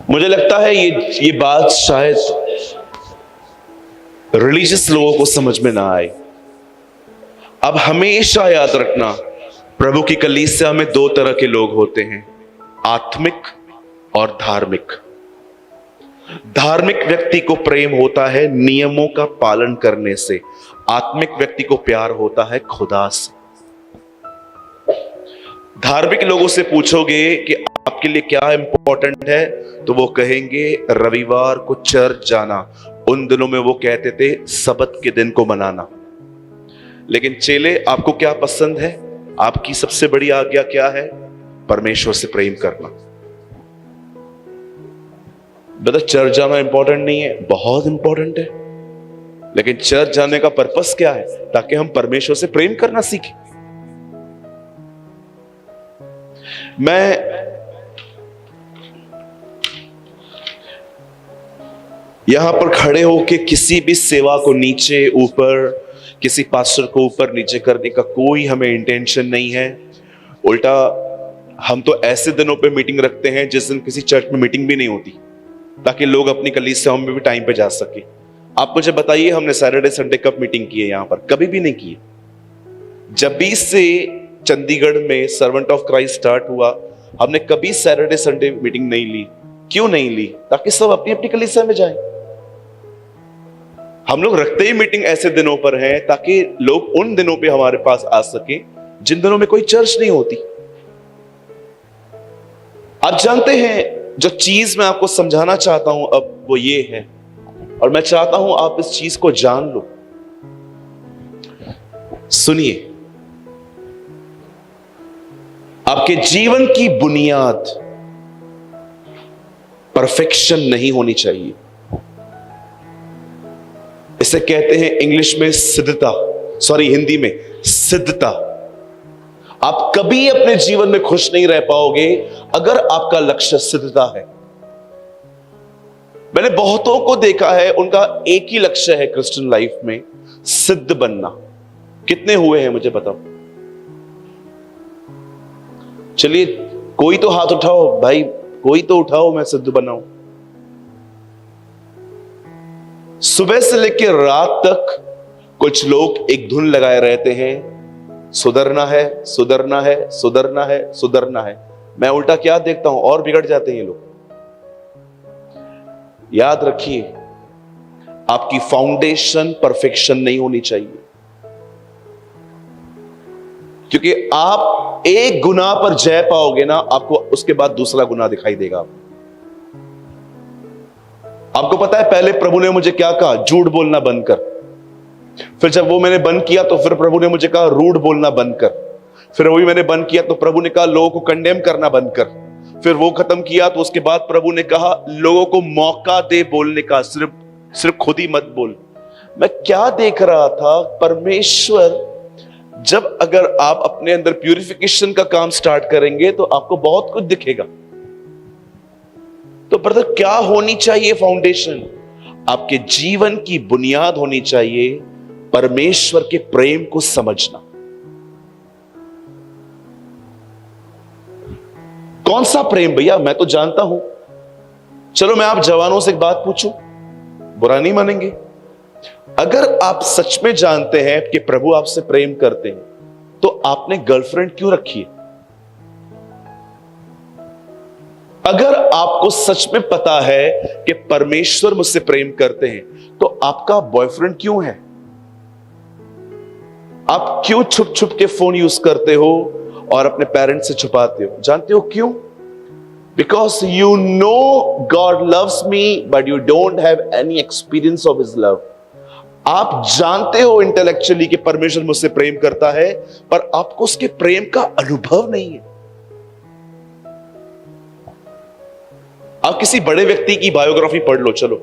मुझे लगता है ये बात शायद रिलीजियस लोगों को समझ में ना आए। अब हमेशा याद रखना, प्रभु की कलीसिया में दो तरह के लोग होते हैं, आत्मिक और धार्मिक। धार्मिक व्यक्ति को प्रेम होता है नियमों का पालन करने से, आत्मिक व्यक्ति को प्यार होता है खुदा से। धार्मिक लोगों से पूछोगे कि आपके लिए क्या इंपॉर्टेंट है, तो वो कहेंगे रविवार को चर्च जाना। उन दिनों में वो कहते थे सबत के दिन को मनाना। लेकिन चेले, आपको क्या पसंद है? आपकी सबसे बड़ी आज्ञा क्या है? परमेश्वर से प्रेम करना। बता, चर्च जाना इंपॉर्टेंट नहीं है? बहुत इंपॉर्टेंट है। लेकिन चर्च जाने का पर्पस क्या है? ताकि हम परमेश्वर से प्रेम करना सीखें। मैं यहां पर खड़े होके किसी भी सेवा को नीचे ऊपर, किसी पास्टर को ऊपर नीचे करने का कोई हमें इंटेंशन नहीं है। उल्टा हम तो ऐसे दिनों पे मीटिंग रखते हैं जिस दिन किसी चर्च में मीटिंग भी नहीं होती, ताकि लोग अपनी कलीसियाओं में भी टाइम पे जा सके। आप मुझे बताइए, हमने सैटरडे संडे कब मीटिंग की है? यहां पर कभी भी नहीं की है। जब भी से चंडीगढ़ में सर्वेंट ऑफ क्राइस्ट स्टार्ट हुआ, हमने कभी सैटरडे संडे मीटिंग नहीं ली। क्यों नहीं ली? ताकि सब अपनी अपनी कलीसिया में जाएं। हम लोग रखते ही मीटिंग ऐसे दिनों पर है ताकि लोग उन दिनों पे हमारे पास आ सके जिन दिनों में कोई चर्च नहीं होती। आप जानते हैं, जो चीज मैं आपको समझाना चाहता हूं अब वो ये है, और मैं चाहता हूं आप इस चीज को जान लो। सुनिए, आपके जीवन की बुनियाद परफेक्शन नहीं होनी चाहिए। इसे कहते हैं इंग्लिश में सिद्धता, हिंदी में सिद्धता। आप कभी अपने जीवन में खुश नहीं रह पाओगे अगर आपका लक्ष्य सिद्धता है। मैंने बहुतों को देखा है, उनका एक ही लक्ष्य है क्रिश्चियन लाइफ में, सिद्ध बनना। कितने हुए हैं मुझे बताओ? चलिए, कोई तो हाथ उठाओ भाई, कोई तो उठाओ, मैं सिद्ध बनाऊं। सुबह से लेकर रात तक कुछ लोग एक धुन लगाए रहते हैं, सुधरना है, सुधरना है, सुधरना है, सुधरना है। मैं उल्टा क्या देखता हूं, और बिगड़ जाते हैं ये लोग। याद रखिए, आपकी फाउंडेशन परफेक्शन नहीं होनी चाहिए, क्योंकि आप एक गुनाह पर जय पाओगे ना, आपको उसके बाद दूसरा गुनाह दिखाई देगा। आपको पता है पहले प्रभु ने मुझे क्या कहा? झूठ बोलना बंद कर। फिर जब वो मैंने बंद किया तो फिर प्रभु ने मुझे कहा रूड बोलना बंद कर। फिर वही मैंने बंद किया तो प्रभु ने कहा लोगों को कंडेम करना बंद कर। फिर वो खत्म किया तो उसके बाद प्रभु ने कहा लोगों को मौका दे बोलने का, सिर्फ खुद ही मत बोल। मैं क्या देख रहा था? परमेश्वर, जब अगर आप अपने अंदर प्यूरिफिकेशन का काम स्टार्ट करेंगे तो आपको बहुत कुछ दिखेगा। तो ब्रदर, क्या होनी चाहिए फाउंडेशन? आपके जीवन की बुनियाद होनी चाहिए परमेश्वर के प्रेम को समझना। कौन सा प्रेम भैया? मैं तो जानता हूं। चलो मैं आप जवानों से एक बात पूछूं, बुरा नहीं मानेंगे? अगर आप सच में जानते हैं कि प्रभु आपसे प्रेम करते हैं, तो आपने गर्लफ्रेंड क्यों रखी है? अगर आपको सच में पता है कि परमेश्वर मुझसे प्रेम करते हैं, तो आपका बॉयफ्रेंड क्यों है? आप क्यों छुप छुप के फोन यूज करते हो और अपने पेरेंट्स से छुपाते हो? जानते हो क्यों? Because you know God loves me but you don't have any experience of his love. आप जानते हो इंटेलेक्चुअली कि परमेश्वर मुझसे प्रेम करता है, पर आपको उसके प्रेम का अनुभव नहीं है। आप किसी बड़े व्यक्ति की बायोग्राफी पढ़ लो, चलो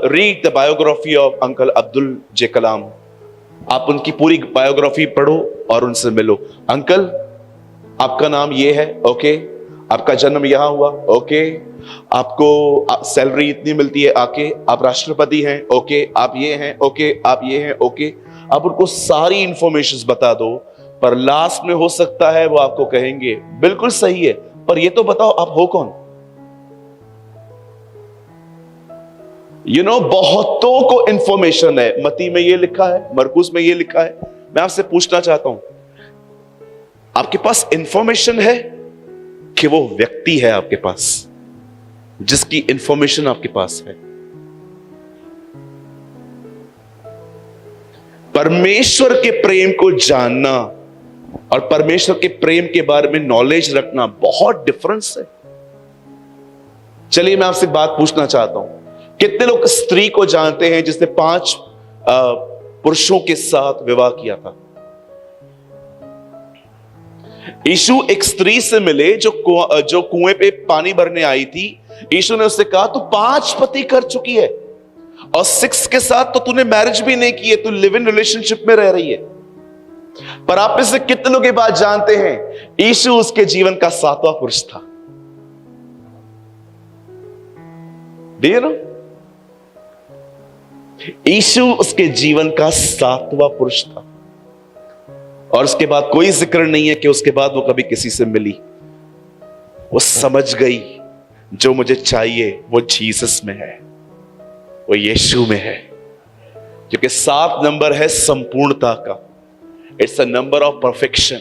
read the biography of uncle Abdul J Kalam. आप उनकी पूरी बायोग्राफी पढ़ो और उनसे मिलो। अंकल, आपका नाम ये है, ओके। आपका जन्म यहां हुआ, ओके। आपको सैलरी इतनी मिलती है, आके आप राष्ट्रपति हैं, ओके। आप ये हैं, ओके। आप ये हैं, ओके। आप उनको सारी इंफॉर्मेशन बता दो, पर लास्ट में हो सकता है वो आपको कहेंगे बिल्कुल सही है, पर ये तो बताओ आप हो कौन? बहुतों को इंफॉर्मेशन है, मती में ये लिखा है, मरकुस में ये लिखा है। मैं आपसे पूछना चाहता हूं, आपके पास इंफॉर्मेशन है कि वो व्यक्ति है आपके पास जिसकी इंफॉर्मेशन आपके पास है? परमेश्वर के प्रेम को जानना और परमेश्वर के प्रेम के बारे में नॉलेज रखना बहुत डिफरेंस है। चलिए मैं आपसे बात पूछना चाहता हूं, कितने लोग स्त्री को जानते हैं जिसने 5 पुरुषों के साथ विवाह किया था? यीशु एक स्त्री से मिले जो कुएं पे पानी भरने आई थी। यीशु ने उससे कहा, तू 5 पति कर चुकी है और 6 के साथ तो तूने मैरिज भी नहीं की है, तू लिव इन रिलेशनशिप में रह रही है। पर आप में से कितने लोग ये बात जानते हैं, यीशु उसके जीवन का 7वां पुरुष था? Do you know? यीशु उसके जीवन का 7वां पुरुष था और उसके बाद कोई जिक्र नहीं है कि उसके बाद वो कभी किसी से मिली। वो समझ गई जो मुझे चाहिए वो जीसस में है, वो यीशु में है, क्योंकि 7 नंबर है संपूर्णता का। It's a number of perfection.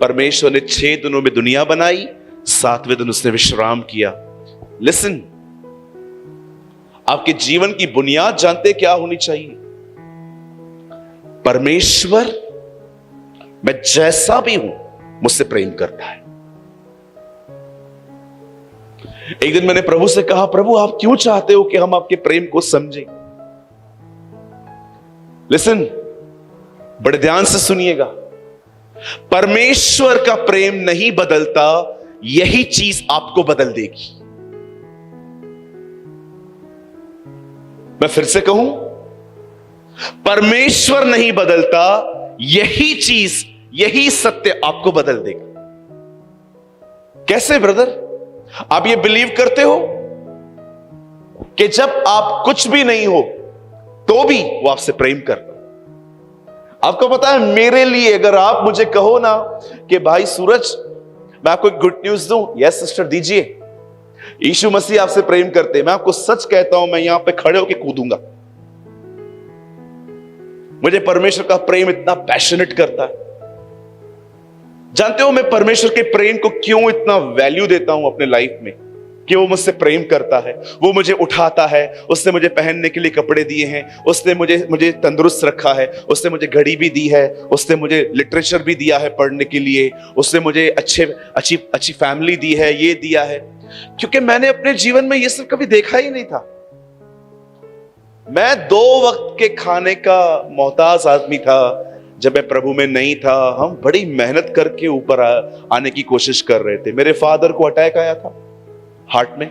परमेश्वर ने 6 दिनों में दुनिया बनाई, 7वें दिन उसने विश्राम किया। लिसन, आपके जीवन की बुनियाद जानते क्या होनी चाहिए? परमेश्वर मैं जैसा भी हूं मुझसे प्रेम करता है। एक दिन मैंने प्रभु से कहा, प्रभु आप क्यों चाहते हो कि हम आपके प्रेम को समझें? लिसन, बड़े ध्यान से सुनिएगा। परमेश्वर का प्रेम नहीं बदलता, यही चीज आपको बदल देगी। मैं फिर से कहूं, परमेश्वर नहीं बदलता, यही चीज, यही सत्य आपको बदल देगा। कैसे ब्रदर? आप ये बिलीव करते हो कि जब आप कुछ भी नहीं हो तो भी वो आपसे प्रेम करता? आपको पता है, मेरे लिए अगर आप मुझे कहो ना कि भाई सूरज मैं आपको एक गुड न्यूज दूं, यस सिस्टर दीजिए, यीशु मसीह आपसे प्रेम करते, मैं आपको सच कहता हूं, मैं यहां पे खड़े होकर कूदूंगा। मुझे परमेश्वर का प्रेम इतना पैशनेट करता है। जानते हो मैं परमेश्वर के प्रेम को क्यों इतना वैल्यू देता हूं अपने लाइफ में? कि वो मुझसे प्रेम करता है, वो मुझे उठाता है, उसने मुझे पहनने के लिए कपड़े दिए हैं, उसने मुझे तंदुरुस्त रखा है, उसने मुझे घड़ी भी दी है, उसने मुझे लिटरेचर भी दिया है पढ़ने के लिए, उसने मुझे अच्छी फैमिली दी है, ये दिया है। क्योंकि मैंने अपने जीवन में ये सब कभी देखा ही नहीं था। मैं 2 वक्त के खाने का मोहताज आदमी था जब मैं प्रभु में नहीं था। हम बड़ी मेहनत करके ऊपर आने की कोशिश कर रहे थे। मेरे फादर को अटैक आया था हार्ट में,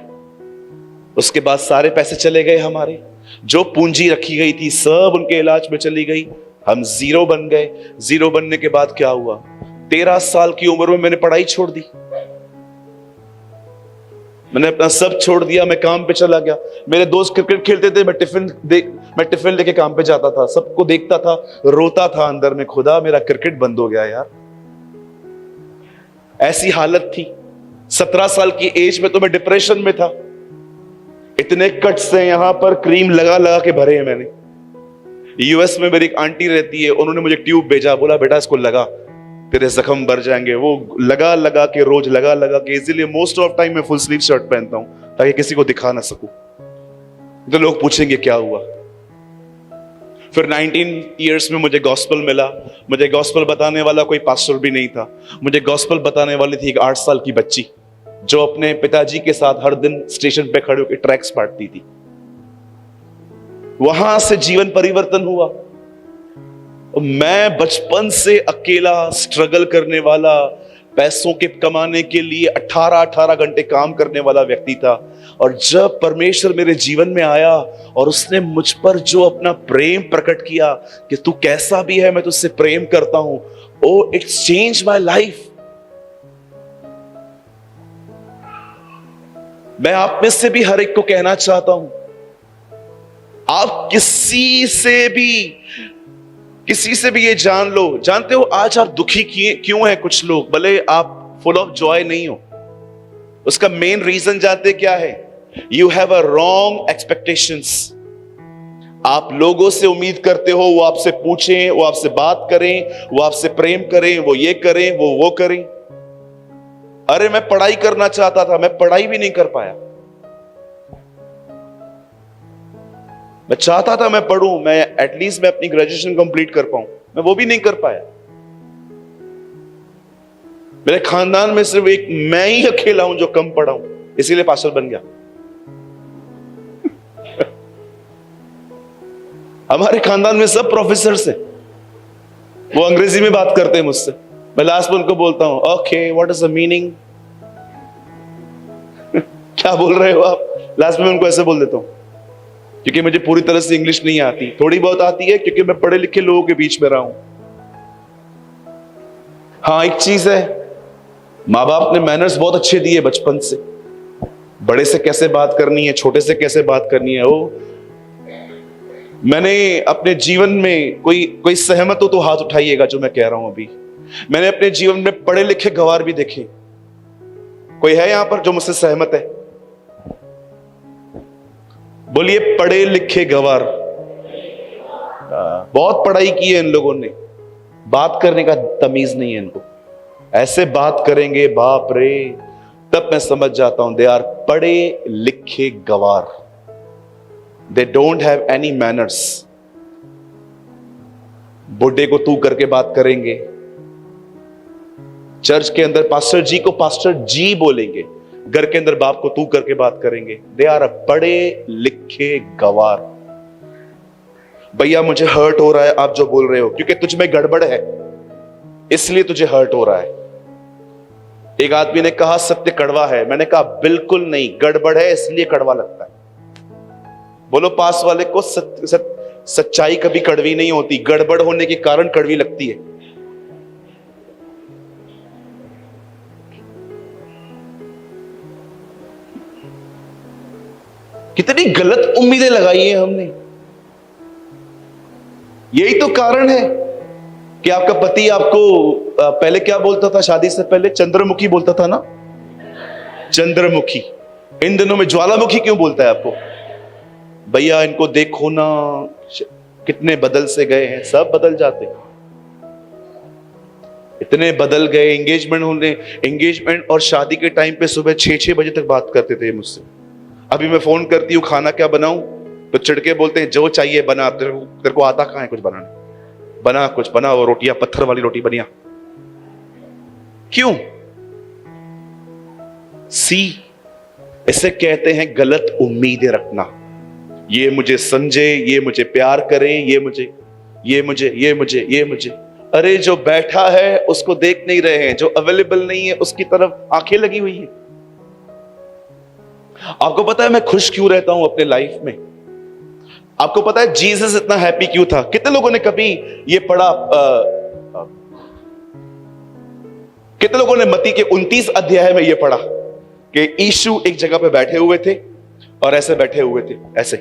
उसके बाद सारे पैसे चले गए हमारे, जो पूंजी रखी गई थी सब उनके इलाज में चली गई। हम जीरो बन गए। जीरो बनने के बाद क्या हुआ? 13 साल की उम्र में मैंने पढ़ाई छोड़ दी, मैंने अपना सब छोड़ दिया, मैं काम पे चला गया। मेरे दोस्त क्रिकेट खेलते थे, मैं टिफिन लेके काम पे जाता था, सबको देखता था, रोता था अंदर में, खुदा मेरा क्रिकेट बंद हो गया यार। ऐसी हालत थी। 17 साल की एज में तो मैं डिप्रेशन में था। इतने कट्स हैं यहां पर, क्रीम लगा लगा के भरे हैं मैंने। यूएस में मेरी एक आंटी रहती है, उन्होंने मुझे ट्यूब भेजा, बोला बेटा इसको लगा, तेरे जख्म भर जाएंगे। वो लगा लगा के, रोज लगा लगा के, इसीलिए मोस्ट ऑफ टाइम मैं फुल स्लीव शर्ट पहनता हूं ताकि किसी को दिखा ना सकूं, तो लोग पूछेंगे क्या हुआ। फिर 19 इयर्स में मुझे गॉस्पल मिला। मुझे गॉस्पल बताने वाला कोई पास्टर भी नहीं था, मुझे गॉस्पल बताने वाली थी एक 8 साल की बच्ची जो अपने पिताजी के साथ हर दिन स्टेशन पे खड़े होकर ट्रैक्स बांटती थी। वहां से जीवन परिवर्तन हुआ। मैं बचपन से अकेला स्ट्रगल करने वाला, पैसों के कमाने के लिए 18-18 घंटे काम करने वाला व्यक्ति था। और जब परमेश्वर मेरे जीवन में आया और उसने मुझ पर जो अपना प्रेम प्रकट किया कि तू कैसा भी है मैं तुझसे प्रेम करता हूं, oh it's change my life. मैं आप में से भी हर एक को कहना चाहता हूं, आप किसी से भी ये जान लो। जानते हो आज आप दुखी क्यों हैं? कुछ लोग, भले आप फुल ऑफ जॉय नहीं हो, उसका मेन रीजन जानते क्या है? You have a wrong expectations. आप लोगों से उम्मीद करते हो वो आपसे पूछें, वो आपसे बात करें, वो आपसे प्रेम करें, वो ये करें, वो करें। अरे मैं पढ़ाई करना चाहता था, मैं पढ़ाई भी नहीं कर पाया। मैं चाहता था मैं पढ़ूं, मैं एटलीस्ट मैं अपनी ग्रेजुएशन कंप्लीट कर पाऊं, मैं वो भी नहीं कर पाया। मेरे खानदान में सिर्फ एक मैं ही अकेला हूं जो कम पढ़ा हूं, इसीलिए पास्टर बन गया। हमारे खानदान में सब प्रोफेसर हैं, वो अंग्रेजी में बात करते हैं मुझसे। मैं लास्ट में उनको बोलता हूं, okay what is the meaning, क्या बोल रहे हो आप? लास्ट में उनको ऐसे बोल देता हूं, क्योंकि मुझे पूरी तरह से इंग्लिश नहीं आती, थोड़ी बहुत आती है क्योंकि मैं पढ़े लिखे लोगों के बीच में रहा हूं। हाँ एक चीज है, माँ बाप ने मैनर्स बहुत अच्छे दिए बचपन से, बड़े से कैसे बात करनी है, छोटे से कैसे बात करनी है। वो मैंने अपने जीवन में कोई सहमत हो तो हाथ उठाइएगा जो मैं कह रहा हूं अभी। मैंने अपने जीवन में पढ़े लिखे गवार भी देखे। कोई है यहां पर जो मुझसे सहमत है? बोलिए पढ़े लिखे गवार। बहुत पढ़ाई की है इन लोगों ने, बात करने का तमीज नहीं है इनको। ऐसे बात करेंगे बाप रे, तब मैं समझ जाता हूं दे आर पढ़े लिखे गवार। They don't have any manners. बुढ़े को तू करके बात करेंगे, चर्च के अंदर पास्टर जी को पास्टर जी बोलेंगे, घर के अंदर बाप को तू करके बात करेंगे। दे आर पढ़े लिखे गवार। भैया मुझे हर्ट हो रहा है आप जो बोल रहे हो, क्योंकि तुझ में गड़बड़ है इसलिए तुझे हर्ट हो रहा है। एक आदमी ने कहा सत्य कड़वा है, मैंने कहा बिल्कुल नहीं, गड़बड़ है इसलिए कड़वा लगता है। बोलो पास वाले को सच्चाई कभी कड़वी नहीं होती, गड़बड़ होने के कारण कड़वी लगती है। कितनी गलत उम्मीदें लगाई हैं हमने। यही तो कारण है कि आपका पति आपको पहले क्या बोलता था, शादी से पहले चंद्रमुखी बोलता था ना, चंद्रमुखी। इन दिनों में ज्वालामुखी क्यों बोलता है आपको? भैया इनको देखो ना कितने बदल से गए हैं। सब बदल जाते हैं, इतने बदल गए। एंगेजमेंट और शादी के टाइम पे सुबह 6-6 बजे तक बात करते थे मुझसे। अभी मैं फोन करती हूँ खाना क्या बनाऊं तो चिढ़के बोलते हैं जो चाहिए बना। तेरे को आता कहां है कुछ बनाने? बना कुछ, बना वो रोटियां, पत्थर वाली रोटी बनिया। क्यों? इसे कहते हैं गलत उम्मीदें रखना। ये मुझे समझे, ये मुझे प्यार करे, ये मुझे। अरे जो बैठा है उसको देख नहीं रहे हैं, जो अवेलेबल नहीं है उसकी तरफ आंखें लगी हुई है। आपको पता है मैं खुश क्यों रहता हूं अपने लाइफ में? आपको पता है जीसस इतना हैप्पी क्यों था? कितने लोगों ने कभी ये पढ़ा? कितने लोगों ने मत्ती के 29 अध्याय में ये पढ़ा कि यीशु एक जगह पे बैठे हुए थे और ऐसे बैठे हुए थे, ऐसे।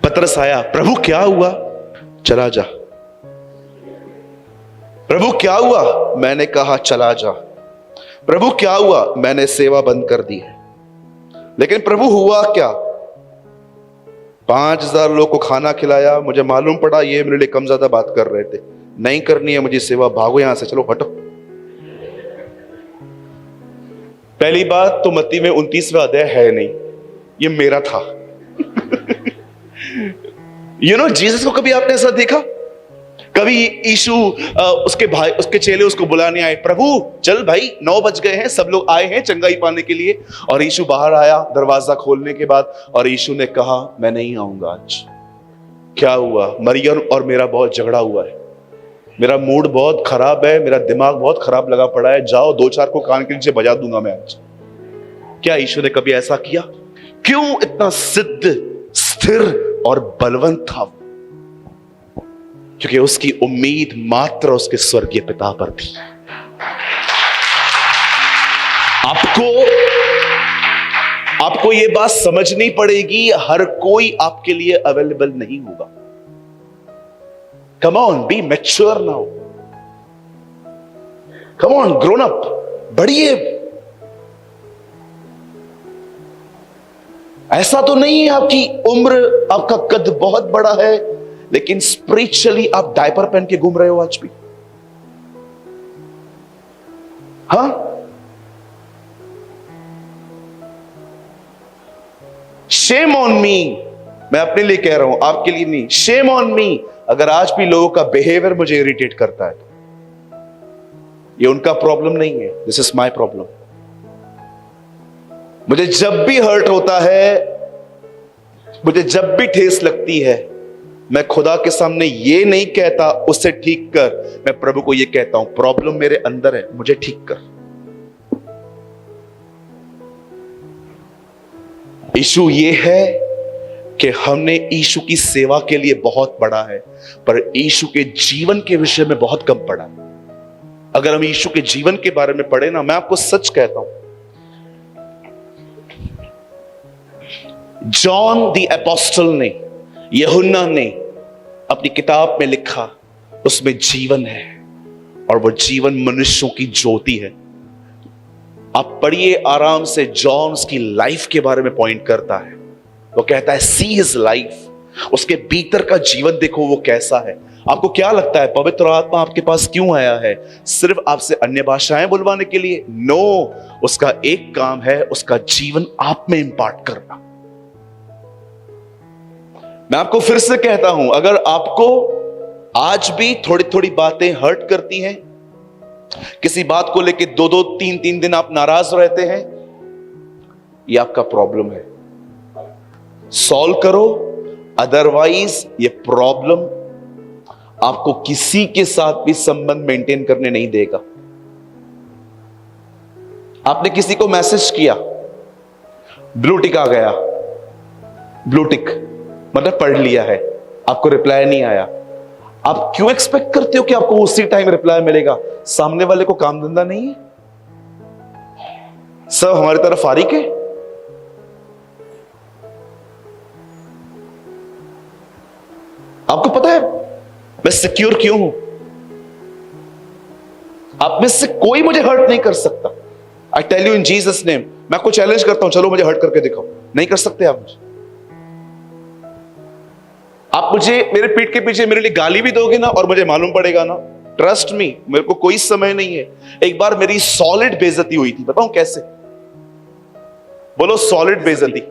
पतरस आया, प्रभु क्या हुआ? चला जा। प्रभु क्या हुआ? मैंने कहा चला जा। प्रभु क्या हुआ? मैंने सेवा बंद कर दी है। लेकिन प्रभु हुआ क्या? 5000 लोग को खाना खिलाया। मुझे मालूम पड़ा ये मेरे लिए कम ज्यादा बात कर रहे थे। नहीं करनी है मुझे सेवा, भागो यहां से, चलो हटो। पहली बात तो मत्ती में 29वां अध्याय है नहीं, ये मेरा था। जीसस को कभी आपने ऐसा देखा? कभी यीशु उसके भाई, उसके चेले उसको बुलाने आए, प्रभु चल भाई 9 बज गए हैं, सब लोग आए हैं चंगाई पाने के लिए। और यीशु बाहर आया दरवाजा खोलने के बाद, और यीशु ने कहा मैं नहीं आऊंगा आज। क्या हुआ? मरियम और मेरा बहुत झगड़ा हुआ है, मेरा मूड बहुत खराब है, मेरा दिमाग बहुत खराब लगा पड़ा है, जाओ 2-4 को कान के नीचे बजा दूंगा मैं आज। क्या यीशु ने कभी ऐसा किया? क्यों इतना सिद्ध, स्थिर और बलवंत था? क्योंकि उसकी उम्मीद मात्र उसके स्वर्गीय पिता पर थी। आपको यह बात समझनी पड़ेगी, हर कोई आपके लिए अवेलेबल नहीं होगा। Come on, be mature now. Come on, grown up, बढ़िए। ऐसा तो नहीं है आपकी उम्र, आपका कद बहुत बड़ा है, लेकिन स्पिरिचुअली आप डायपर पहन के घूम रहे हो आज भी। हाँ, शेम ऑन मी, मैं अपने लिए कह रहा हूं, आपके लिए नहीं। शेम ऑन मी अगर आज भी लोगों का बिहेवियर मुझे इरिटेट करता है। ये उनका प्रॉब्लम नहीं है, दिस इज माई प्रॉब्लम। मुझे जब भी हर्ट होता है, मुझे जब भी ठेस लगती है, मैं खुदा के सामने ये नहीं कहता उससे ठीक कर, मैं प्रभु को ये कहता हूं प्रॉब्लम मेरे अंदर है, मुझे ठीक कर। इशू ये है कि हमने यीशु की सेवा के लिए बहुत पढ़ा है, पर यीशु के जीवन के विषय में बहुत कम पढ़ा। अगर हम यीशु के जीवन के बारे में पढ़े ना, मैं आपको सच कहता हूं, जॉन द एपोस्टल ने, यूहन्ना ने अपनी किताब में लिखा, उसमें जीवन है और वो जीवन मनुष्यों की ज्योति है। आप पढ़िए आराम से, जॉन उसकी लाइफ के बारे में पॉइंट करता है। वो कहता है सी हिज लाइफ, उसके भीतर का जीवन देखो वो कैसा है। आपको क्या लगता है पवित्र आत्मा आपके पास क्यों आया है? सिर्फ आपसे अन्य भाषाएं बुलवाने के लिए? नो, उसका एक काम है, उसका जीवन आप में इंपार्ट करना। मैं आपको फिर से कहता हूं, अगर आपको आज भी थोड़ी थोड़ी बातें हर्ट करती हैं, किसी बात को लेके 2-2, 3-3 दिन आप नाराज रहते हैं, ये आपका प्रॉब्लम है, सॉल्व करो। अदरवाइज ये प्रॉब्लम आपको किसी के साथ भी संबंध मेंटेन करने नहीं देगा। आपने किसी को मैसेज किया, ब्लू टिक आ गया, ब्लू टिक मतलब पढ़ लिया है, आपको रिप्लाई नहीं आया। आप क्यों एक्सपेक्ट करते हो कि आपको उसी टाइम रिप्लाई मिलेगा? सामने वाले को काम धंधा नहीं है, सब हमारी तरफ फारिग है। आपको पता है मैं सिक्योर क्यों हूं? आप में से कोई मुझे हर्ट नहीं कर सकता। I tell you in Jesus name, मैं आपको चैलेंज करता हूं, चलो मुझे हर्ट करके दिखाओ। नहीं कर सकते आप मुझे। आप मुझे मेरे पीठ के पीछे मेरे लिए गाली भी दोगे ना, और मुझे मालूम पड़ेगा ना, ट्रस्ट मी, मेरे को कोई समय नहीं है। एक बार मेरी सॉलिड बेइज्जती हुई थी, बताऊं कैसे? बोलो सॉलिड बेइज्जती।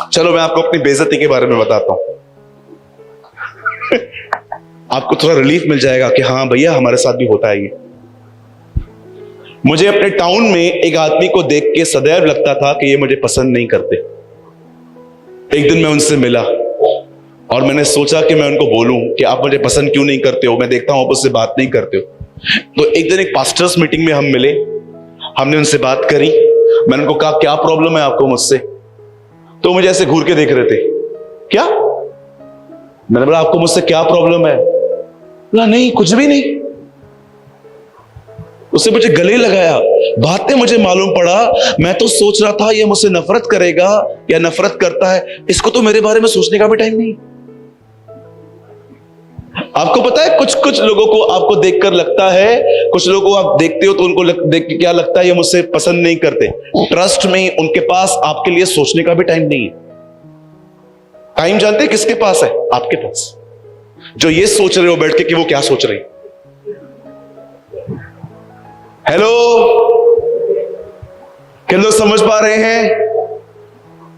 चलो मैं आपको अपनी बेइज्जती के बारे में बताता हूं, आपको थोड़ा रिलीफ मिल जाएगा कि हाँ भैया हमारे साथ भी होता है ये। मुझे अपने टाउन में एक आदमी को देख के सदैव लगता था कि ये मुझे पसंद नहीं करते। एक दिन मैं उनसे मिला और मैंने सोचा कि मैं उनको बोलूं कि आप मुझे पसंद क्यों नहीं करते हो, मैं देखता हूं आप उससे बात नहीं करते हो। तो एक दिन एक पास्टर्स मीटिंग में हम मिले, हमने उनसे बात करी, मैंने उनको कहा क्या प्रॉब्लम है आपको मुझसे? तो मुझे ऐसे घूर के देख रहे थे। क्या? मैंने बोला आपको मुझसे क्या प्रॉब्लम है? बोला नहीं कुछ भी नहीं। उससे मुझे गले लगाया, बातें मुझे मालूम पड़ा। मैं तो सोच रहा था ये मुझसे नफरत करेगा या नफरत करता है, इसको तो मेरे बारे में सोचने का भी टाइम नहीं। आपको पता है कुछ कुछ लोगों को आपको देखकर लगता है, कुछ लोगों को आप देखते हो तो उनको देख के क्या लगता है ये मुझसे पसंद नहीं करते। ट्रस्ट में उनके पास आपके लिए सोचने का भी टाइम नहीं है। टाइम जानते हैं किसके पास है? आपके पास, जो ये सोच रहे हो बैठ के कि वो क्या सोच रहे हैं। हेलो, क्या लोग समझ पा रहे हैं?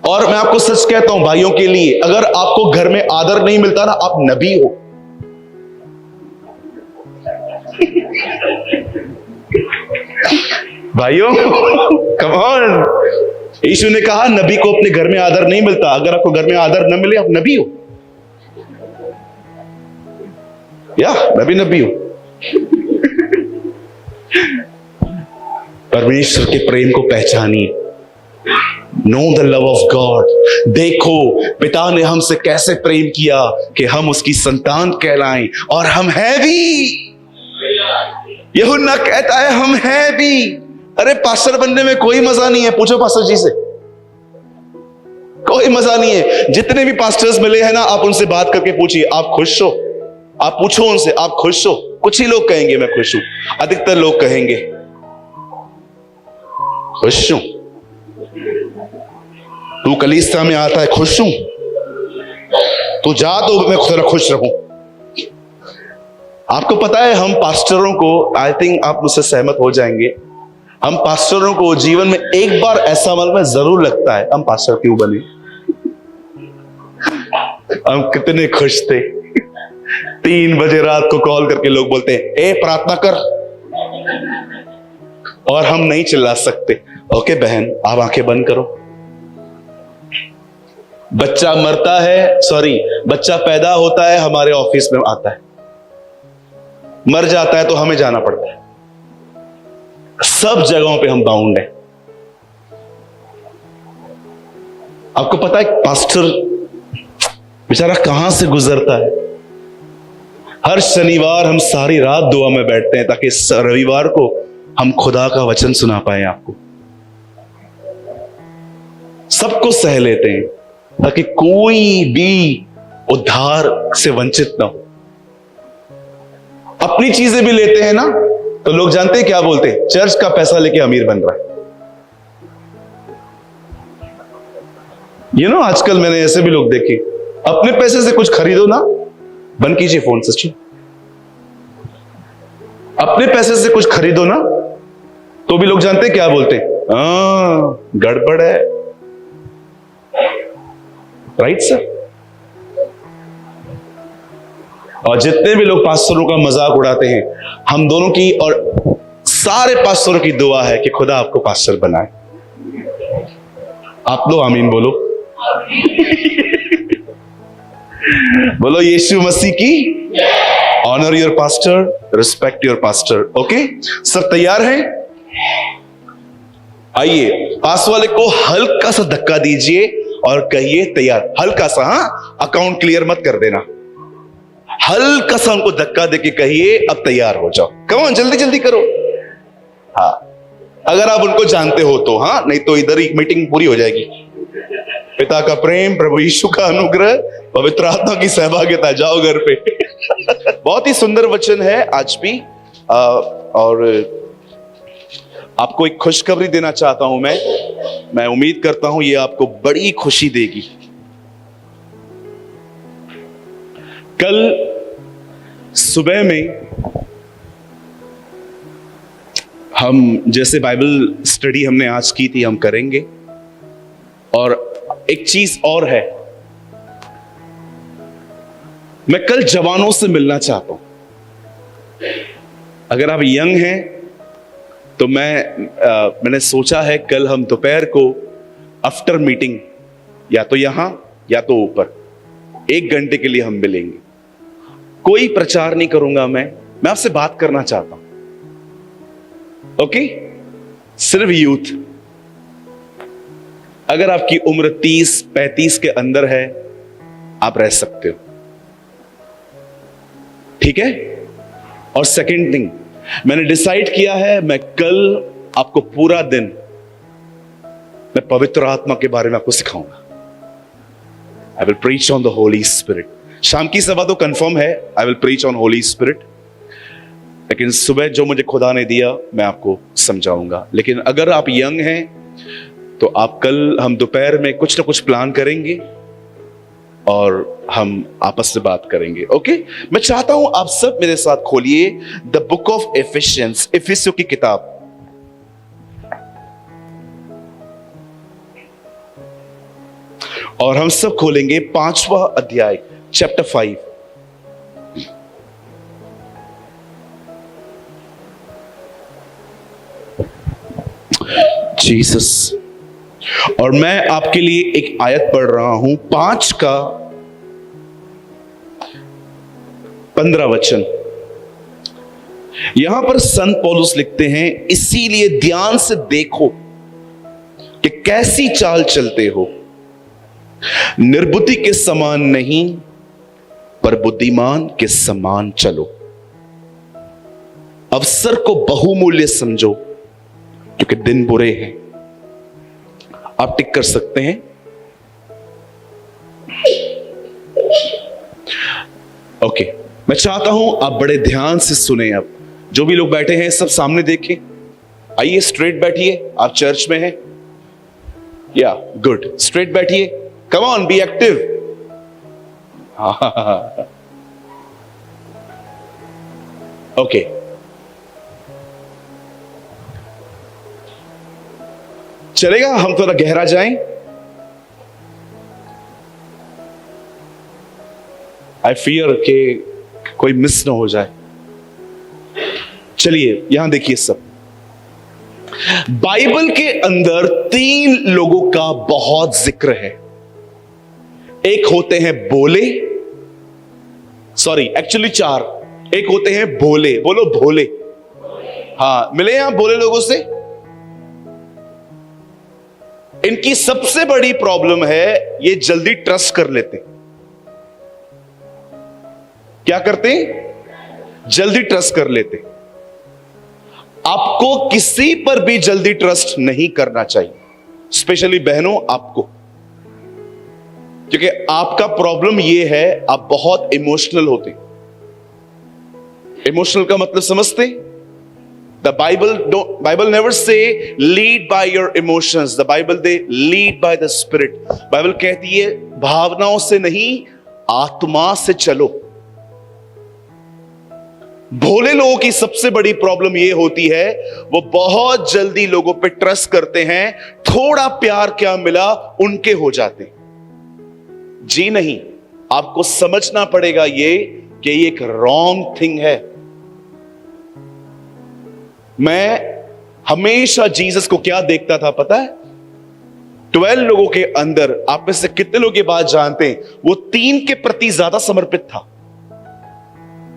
और मैं आपको सच कहता हूं भाइयों के लिए, अगर आपको घर में आदर नहीं मिलता ना, आप नबी हो। भाइयों कम ऑन, यीशु ने कहा नबी को अपने घर में आदर नहीं मिलता। अगर आपको घर में आदर न मिले, आप नबी हो, या नबी हो। परमेश्वर के प्रेम को पहचानिए। Know the love of God. देखो पिता ने हमसे कैसे प्रेम किया कि हम उसकी संतान कहलाएं, और हम हैं भी। यूहन्ना कहता है हम हैं भी। अरे पास्टर बनने में कोई मजा नहीं है, पूछो पास्टर जी से, कोई मजा नहीं है। जितने भी पास्टर्स मिले हैं ना, आप उनसे बात करके पूछिए आप खुश हो? आप पूछो उनसे आप खुश हो? कुछ ही लोग कहेंगे मैं खुश हूं, अधिकतर लोग कहेंगे खुश हूं। तू कलीसिया में आता है, खुश हूं, तू जा तो मैं थोड़ा खुश रहूं। आपको पता है, हम पास्टरों को, आई थिंक आप मुझसे सहमत हो जाएंगे, हम पास्टरों को जीवन में एक बार ऐसा मन में जरूर लगता है, हम पास्टर क्यों बने। हम कितने खुश थे, 3 बजे रात को कॉल करके लोग बोलते हैं ए प्रार्थना कर, और हम नहीं चिल्ला सकते। ओके बहन, आप आंखें बंद करो। बच्चा मरता है, सॉरी, बच्चा पैदा होता है, हमारे ऑफिस में आता है, मर जाता है तो हमें जाना पड़ता है। सब जगहों पे हम बाउंड हैं। आपको पता है पास्टर बेचारा कहां से गुजरता है। हर शनिवार हम सारी रात दुआ में बैठते हैं ताकि रविवार को हम खुदा का वचन सुना पाए आपको। सबको सह लेते हैं ताकि कोई भी उद्धार से वंचित ना हो। अपनी चीजें भी लेते हैं ना, तो लोग जानते हैं क्या बोलते हैं, चर्च का पैसा लेके अमीर बन रहा है। आजकल मैंने ऐसे भी लोग देखे, अपने पैसे से कुछ खरीदो ना, बंद कीजिए फोन सिस्टम, अपने पैसे से कुछ खरीदो ना, तो भी लोग जानते हैं क्या बोलते हैं, गड़बड़ है। Right sir. और जितने भी लोग पास्टरों का मजाक उड़ाते हैं, हम दोनों की और सारे पास्टरों की दुआ है कि खुदा आपको पास्टर बनाए। आप लोग आमीन बोलो। बोलो यीशु मसीह की। Honour your pastor, respect your pastor. Okay, सब तैयार हैं? आइए, पास वाले को हल्का सा धक्का दीजिए और कहिए तैयार। हल्का सा, हाँ, अकाउंट क्लियर मत कर देना। हल्का सा उनको धक्का देके कहिए अब तैयार हो जाओ। कम ऑन, जल्दी जल्दी करो। हाँ, अगर आप उनको जानते हो तो, हाँ, नहीं तो इधर ही मीटिंग पूरी हो जाएगी। पिता का प्रेम, प्रभु यीशु का अनुग्रह, पवित्र आत्मा की सहभागिता, जाओ घर पे। बहुत ही सुंदर वचन है आज भी, और आपको एक खुशखबरी देना चाहता हूं मैं उम्मीद करता हूं ये आपको बड़ी खुशी देगी। कल सुबह में हम जैसे बाइबल स्टडी हमने आज की थी, हम करेंगे। और एक चीज और है, मैं कल जवानों से मिलना चाहता हूं। अगर आप यंग हैं तो मैंने सोचा है कल हम दोपहर को आफ्टर मीटिंग या तो यहां या तो ऊपर 1 घंटे के लिए हम मिलेंगे। कोई प्रचार नहीं करूंगा, मैं आपसे बात करना चाहता हूं। ओके, सिर्फ यूथ। अगर आपकी उम्र 30-35 के अंदर है, आप रह सकते हो, ठीक है। और सेकंड थिंग, मैंने डिसाइड किया है, मैं कल आपको पूरा दिन मैं पवित्र आत्मा के बारे में आपको सिखाऊंगा। I will preach on the Holi spirit. शाम की सभा तो कंफर्म है, I will preach on Holi spirit, लेकिन सुबह जो मुझे खुदा ने दिया मैं आपको समझाऊंगा। लेकिन अगर आप यंग हैं तो आप कल, हम दोपहर में कुछ ना कुछ प्लान करेंगे और हम आपस में बात करेंगे। ओके, मैं चाहता हूं आप सब मेरे साथ खोलिए द बुक ऑफ एफिशियंस, इफिसियों की किताब। और हम सब खोलेंगे 5वां अध्याय, चैप्टर 5। जीसस। और मैं आपके लिए एक आयत पढ़ रहा हूं, 5 का 15 वचन। यहां पर संत पौलुस लिखते हैं, इसीलिए ध्यान से देखो कि कैसी चाल चलते हो, निर्बुद्धि के समान नहीं पर बुद्धिमान के समान चलो। अवसर को बहुमूल्य समझो क्योंकि दिन बुरे हैं। आप टिक कर सकते हैं। ओके, मैं चाहता हूं आप बड़े ध्यान से सुने। अब जो भी लोग बैठे हैं सब सामने देखें। आइए स्ट्रेट बैठिए, आप चर्च में हैं। या गुड, स्ट्रेट बैठिए, come on, be active. Okay, चलेगा हम थोड़ा गहरा जाएं। आई फियर कि कोई मिस ना हो जाए। चलिए यहां देखिए, सब बाइबल के अंदर 3 लोगों का बहुत जिक्र है। एक होते हैं बोले, सॉरी एक्चुअली 4। एक होते हैं भोले, बोलो भोले। हाँ, मिले यहां भोले लोगों से। इनकी सबसे बड़ी प्रॉब्लम है ये जल्दी ट्रस्ट कर लेते। क्या करते? जल्दी ट्रस्ट कर लेते। आपको किसी पर भी जल्दी ट्रस्ट नहीं करना चाहिए, स्पेशली बहनों आपको, क्योंकि आपका प्रॉब्लम यह है आप बहुत इमोशनल होते। इमोशनल का मतलब समझते? The Bible never say lead by your emotions. The Bible they lead by the Spirit. Bible कहती है भावनाओं से नहीं, आत्मा से चलो। भोले लोगों की सबसे बड़ी प्रॉब्लम यह होती है वो बहुत जल्दी लोगों पे ट्रस्ट करते हैं, थोड़ा प्यार क्या मिला उनके हो जाते। जी नहीं, आपको समझना पड़ेगा ये कि ये एक रॉन्ग थिंग है। मैं हमेशा जीसस को क्या देखता था पता है? 12 लोगों के अंदर आप में से कितने लोग ये बात जानते हैं वो 3 के प्रति ज्यादा समर्पित था?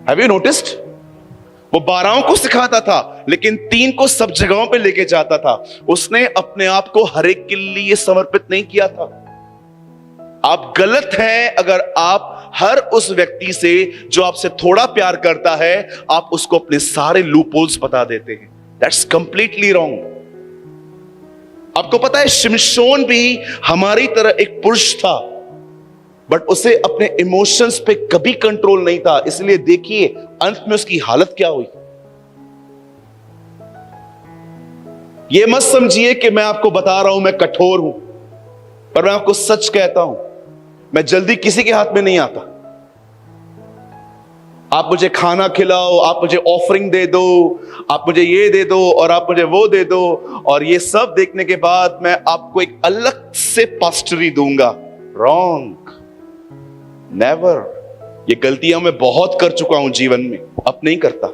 Have you noticed? वो 12 को सिखाता था लेकिन 3 को सब जगहों पे लेके जाता था। उसने अपने आप को हर एक के लिए समर्पित नहीं किया था। आप गलत हैं अगर आप हर उस व्यक्ति से जो आपसे थोड़ा प्यार करता है आप उसको अपने सारे लूपहोल्स बता देते हैं। That's completely wrong. आपको पता है शिमशोन भी हमारी तरह एक पुरुष था, बट उसे अपने इमोशंस पे कभी कंट्रोल नहीं था। इसलिए देखिए अंत में उसकी हालत क्या हुई। यह मत समझिए कि मैं आपको बता रहा हूं मैं कठोर हूं, पर मैं आपको सच कहता हूं मैं जल्दी किसी के हाथ में नहीं आता। आप मुझे खाना खिलाओ, आप मुझे ऑफरिंग दे दो, आप मुझे ये दे दो और आप मुझे वो दे दो, और ये सब देखने के बाद मैं आपको एक अलग से पास्टरी दूंगा। Wrong, never. ये गलतियां मैं बहुत कर चुका हूं जीवन में, अब नहीं करता।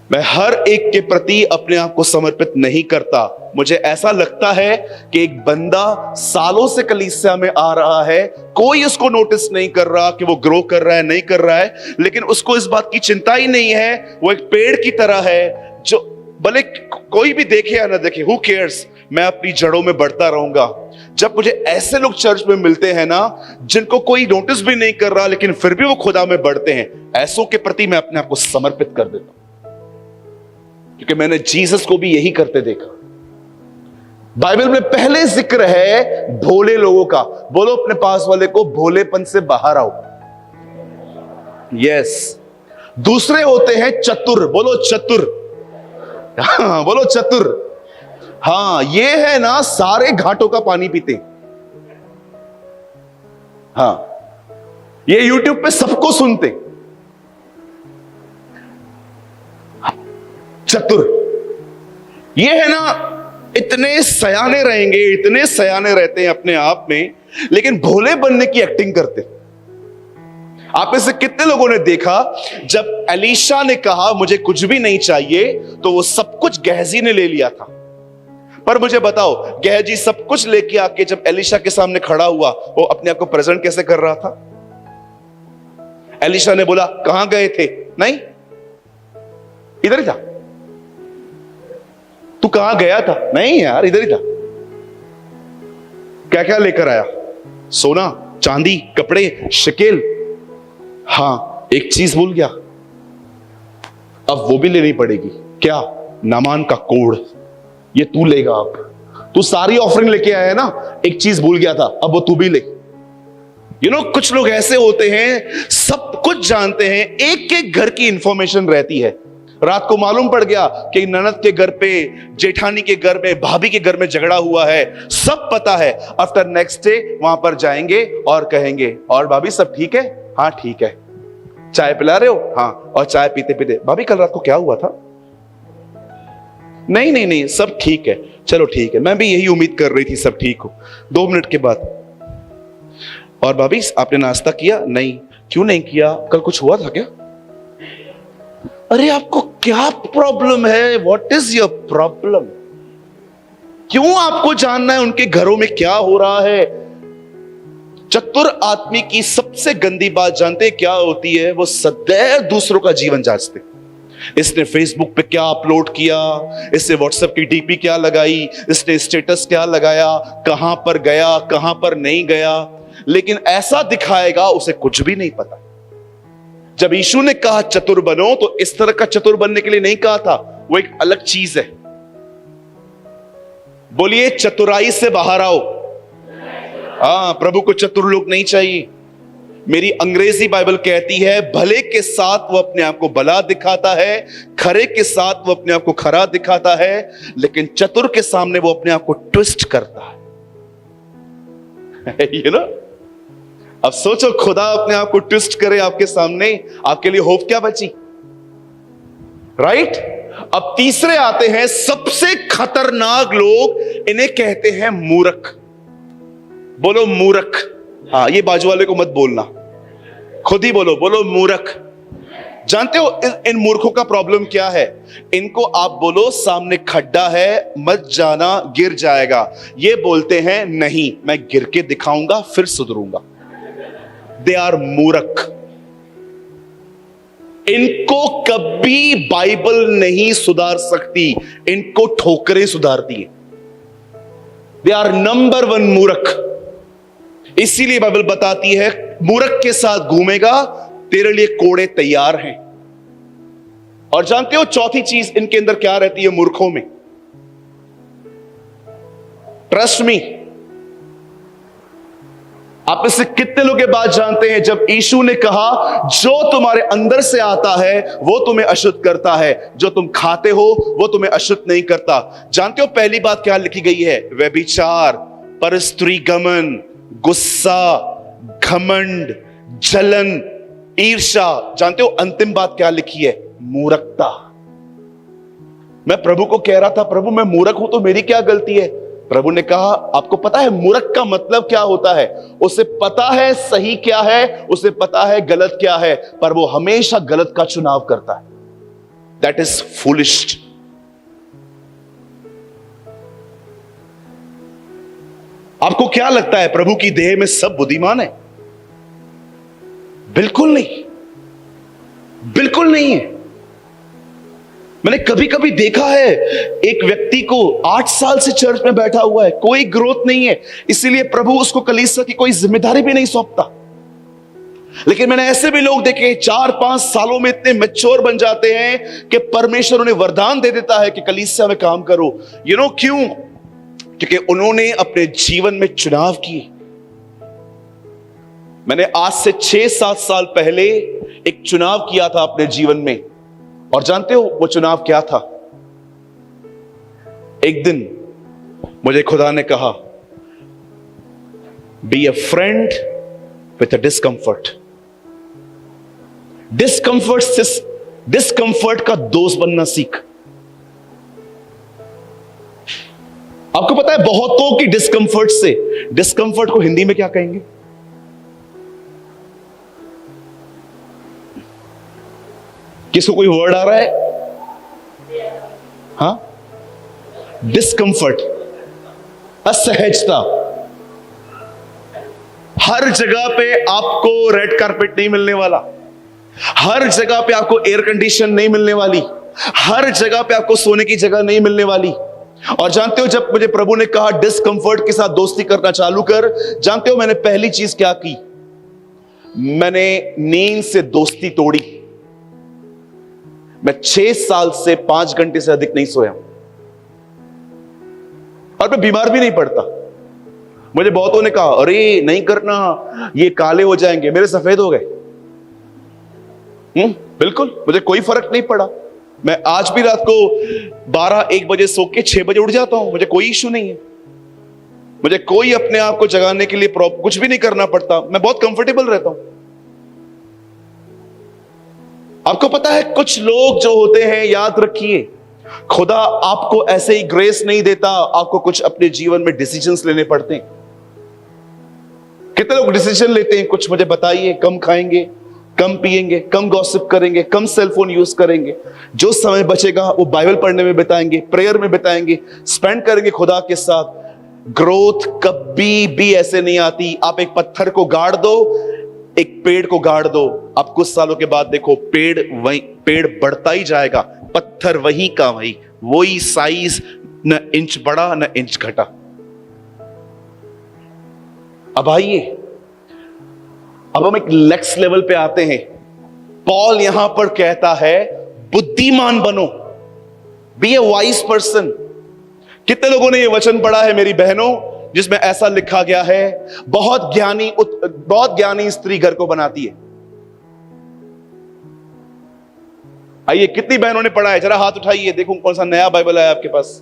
मैं हर एक के प्रति अपने आप को समर्पित नहीं करता। मुझे ऐसा लगता है कि एक बंदा सालों से कलीसिया में आ रहा है, कोई उसको नोटिस नहीं कर रहा कि वो ग्रो कर रहा है नहीं कर रहा है, लेकिन उसको इस बात की चिंता ही नहीं है। वो एक पेड़ की तरह है जो भले कोई भी देखे या ना देखे, हु केयर्स, मैं अपनी जड़ों में बढ़ता रहूंगा। जब मुझे ऐसे लोग चर्च में मिलते हैं ना जिनको कोई नोटिस भी नहीं कर रहा लेकिन फिर भी वो खुदा में बढ़ते हैं, ऐसों के प्रति मैं अपने आप को समर्पित कर देता हूं, क्योंकि मैंने जीसस को भी यही करते देखा। बाइबल में पहले जिक्र है भोले लोगों का। बोलो अपने पास वाले को भोलेपन से बाहर आओ। यस। दूसरे होते हैं चतुर। बोलो चतुर। हाँ, बोलो चतुर। हाँ, ये है ना सारे घाटों का पानी पीते। हाँ, ये यूट्यूब पे सबको सुनते। चतुर ये है ना, इतने सयाने रहेंगे, इतने सयाने रहते हैं अपने आप में, लेकिन भोले बनने की एक्टिंग करते। आप में से कितने लोगों ने देखा जब एलीशा ने कहा मुझे कुछ भी नहीं चाहिए तो वो सब कुछ गेहजी ने ले लिया था। पर मुझे बताओ, गेहजी सब कुछ लेके आके जब एलीशा के सामने खड़ा हुआ वो अपने आप को प्रेजेंट कैसे कर रहा था? एलीशा ने बोला कहां गए थे? नहीं, इधर ही था। तू कहां गया था? नहीं यार, इधर ही था। क्या क्या लेकर आया? सोना, चांदी, कपड़े, शकेल। हां, एक चीज भूल गया, अब वो भी लेनी पड़ेगी। क्या? नामान का कोड। ये तू लेगा। अब तू सारी ऑफरिंग लेके आया है ना, एक चीज भूल गया था, अब वो तू भी ले। कुछ लोग ऐसे होते हैं सब कुछ जानते हैं, एक एक घर की इंफॉर्मेशन रहती है। रात को मालूम पड़ गया कि ननद के घर पे, जेठानी के घर में, भाभी के घर में झगड़ा हुआ है, सब पता है। आफ्टर नेक्स्ट डे वहां पर जाएंगे और कहेंगे, और भाभी सब ठीक है? हाँ ठीक है। चाय पिला रहे हो? हाँ। और चाय पीते पीते, भाभी कल रात को क्या हुआ था? नहीं नहीं नहीं, सब ठीक है। चलो ठीक है, मैं भी यही उम्मीद कर रही थी सब ठीक हो। 2 मिनट के बाद, और भाभी आपने नाश्ता किया? नहीं। क्यों नहीं किया? कल कुछ हुआ था क्या? अरे आपको क्या प्रॉब्लम है? What is your problem? क्यों आपको जानना है उनके घरों में क्या हो रहा है? चतुर आदमी की सबसे गंदी बात जानते क्या होती है? वो सदैव दूसरों का जीवन जांचते। इसने फेसबुक पे क्या अपलोड किया, इसने व्हाट्सएप की डीपी क्या लगाई, इसने स्टेटस क्या लगाया, कहां पर गया, कहां पर नहीं गया। लेकिन ऐसा दिखाएगा उसे कुछ भी नहीं पता। जब यीशु ने कहा चतुर बनो, तो इस तरह का चतुर बनने के लिए नहीं कहा था, वो एक अलग चीज है। बोलिए चतुराई से बाहर आओ। हाँ, प्रभु को चतुर लोग नहीं चाहिए। मेरी अंग्रेजी बाइबल कहती है, भले के साथ वो अपने आप को भला दिखाता है, खरे के साथ वो अपने आप को खरा दिखाता है, लेकिन चतुर के सामने वो अपने आप को ट्विस्ट करता है। यू नो, अब सोचो, खुदा अपने आप को ट्विस्ट करे आपके सामने, आपके लिए होप क्या बची? राइट? अब तीसरे आते हैं सबसे खतरनाक लोग, इन्हें कहते हैं मूर्ख। बोलो मूर्ख। हाँ, ये बाजू वाले को मत बोलना, खुद ही बोलो, बोलो मूर्ख। जानते हो इन मूर्खों का प्रॉब्लम क्या है? इनको आप बोलो सामने खड्डा है, मत जाना, गिर जाएगा। ये बोलते हैं नहीं, मैं गिर के दिखाऊंगा फिर सुधरूंगा। दे आर मूर्ख। इनको कभी बाइबल नहीं सुधार सकती, इनको ठोकरें सुधारती है। दे आर नंबर 1 मूर्ख। इसीलिए बाइबल बताती है, मूर्ख के साथ घूमेगा, तेरे लिए कोड़े तैयार हैं। और जानते हो चौथी चीज इनके अंदर क्या रहती है मूर्खों में? Trust me. आप इससे कितने लोग ये बात जानते हैं, जब यीशु ने कहा जो तुम्हारे अंदर से आता है वो तुम्हें अशुद्ध करता है, जो तुम खाते हो वो तुम्हें अशुद्ध नहीं करता। जानते हो पहली बात क्या लिखी गई है? व्यभिचार, परस्त्री गमन, गुस्सा, घमंड, जलन, ईर्ष्या। जानते हो अंतिम बात क्या लिखी है? मूर्खता। मैं प्रभु को कह रहा था, प्रभु मैं मूर्ख हूं तो मेरी क्या गलती है? प्रभु ने कहा आपको पता है मूर्ख का मतलब क्या होता है? उसे पता है सही क्या है, उसे पता है गलत क्या है, पर वो हमेशा गलत का चुनाव करता है। That is foolish. आपको क्या लगता है प्रभु की देह में सब बुद्धिमान है? बिल्कुल नहीं, बिल्कुल नहीं है। मैंने कभी कभी देखा है एक व्यक्ति को 8 साल से चर्च में बैठा हुआ है, कोई ग्रोथ नहीं है, इसीलिए प्रभु उसको कलीसिया की कोई जिम्मेदारी भी नहीं सौंपता। लेकिन मैंने ऐसे भी लोग देखे 4-5 सालों में इतने मैच्योर बन जाते हैं कि परमेश्वर उन्हें वरदान दे देता है कि कलीसिया में काम करो। यू नो क्यों? क्योंकि उन्होंने अपने जीवन में चुनाव किए। मैंने आज से 6-7 साल पहले एक चुनाव किया था अपने जीवन में, और जानते हो वो चुनाव क्या था? एक दिन मुझे खुदा ने कहा, be a friend with a discomfort. Discomfort का दोस्त बनना सीख। आपको पता है बहुतों की डिस्कंफर्ट को हिंदी में क्या कहेंगे? किसको कोई वर्ड आ रहा है? हाँ, डिस्कंफर्ट, असहजता। हर जगह पे आपको रेड कारपेट नहीं मिलने वाला, हर जगह पे आपको एयर कंडीशन नहीं मिलने वाली, हर जगह पे आपको सोने की जगह नहीं मिलने वाली। और जानते हो जब मुझे प्रभु ने कहा डिस्कंफर्ट के साथ दोस्ती करना चालू कर, जानते हो मैंने पहली चीज क्या की? मैंने नींद से दोस्ती तोड़ी। मैं 6 साल से 5 घंटे से अधिक नहीं सोया, और मैं बीमार भी नहीं पड़ता। मुझे बहुतों ने कहा अरे नहीं करना, ये काले हो जाएंगे, मेरे सफेद हो गए। बिल्कुल, मुझे कोई फर्क नहीं पड़ा। मैं आज भी रात को 12-1 बजे सो के 6 बजे उठ जाता हूं, मुझे कोई इश्यू नहीं है। मुझे कोई अपने आप को जगाने के लिए कुछ भी नहीं करना पड़ता, मैं बहुत कंफर्टेबल रहता हूं। आपको पता है कुछ लोग जो होते हैं, याद रखिए, खुदा आपको ऐसे ही ग्रेस नहीं देता, आपको कुछ अपने जीवन में डिसीजंस लेने पड़ते हैं। कितने लोग डिसीजन लेते हैं, कुछ मुझे बताइए। कम खाएंगे, कम पिएंगे, कम गॉसिप करेंगे, कम सेलफोन यूज करेंगे, जो समय बचेगा वो बाइबल पढ़ने में बिताएंगे, प्रेयर में बिताएंगे, स्पेंड करेंगे खुदा के साथ। ग्रोथ कभी भी ऐसे नहीं आती। आप एक पत्थर को गाड़ दो, एक पेड़ को गाड़ दो, आप कुछ सालों के बाद देखो पेड़ बढ़ता ही जाएगा, पत्थर वही का वही साइज, न इंच बढ़ा न इंच घटा। अब आइए, अब हम एक नेक्स्ट लेवल पे आते हैं। पॉल यहां पर कहता है बुद्धिमान बनो, बी ए वाइज पर्सन। कितने लोगों ने यह वचन पढ़ा है मेरी बहनों, जिसमें ऐसा लिखा गया है बहुत ज्ञानी स्त्री घर को बनाती है। आइए, कितनी बहनों ने पढ़ा है, जरा हाथ उठाइए, देखूं कौन सा नया बाइबल है आपके पास।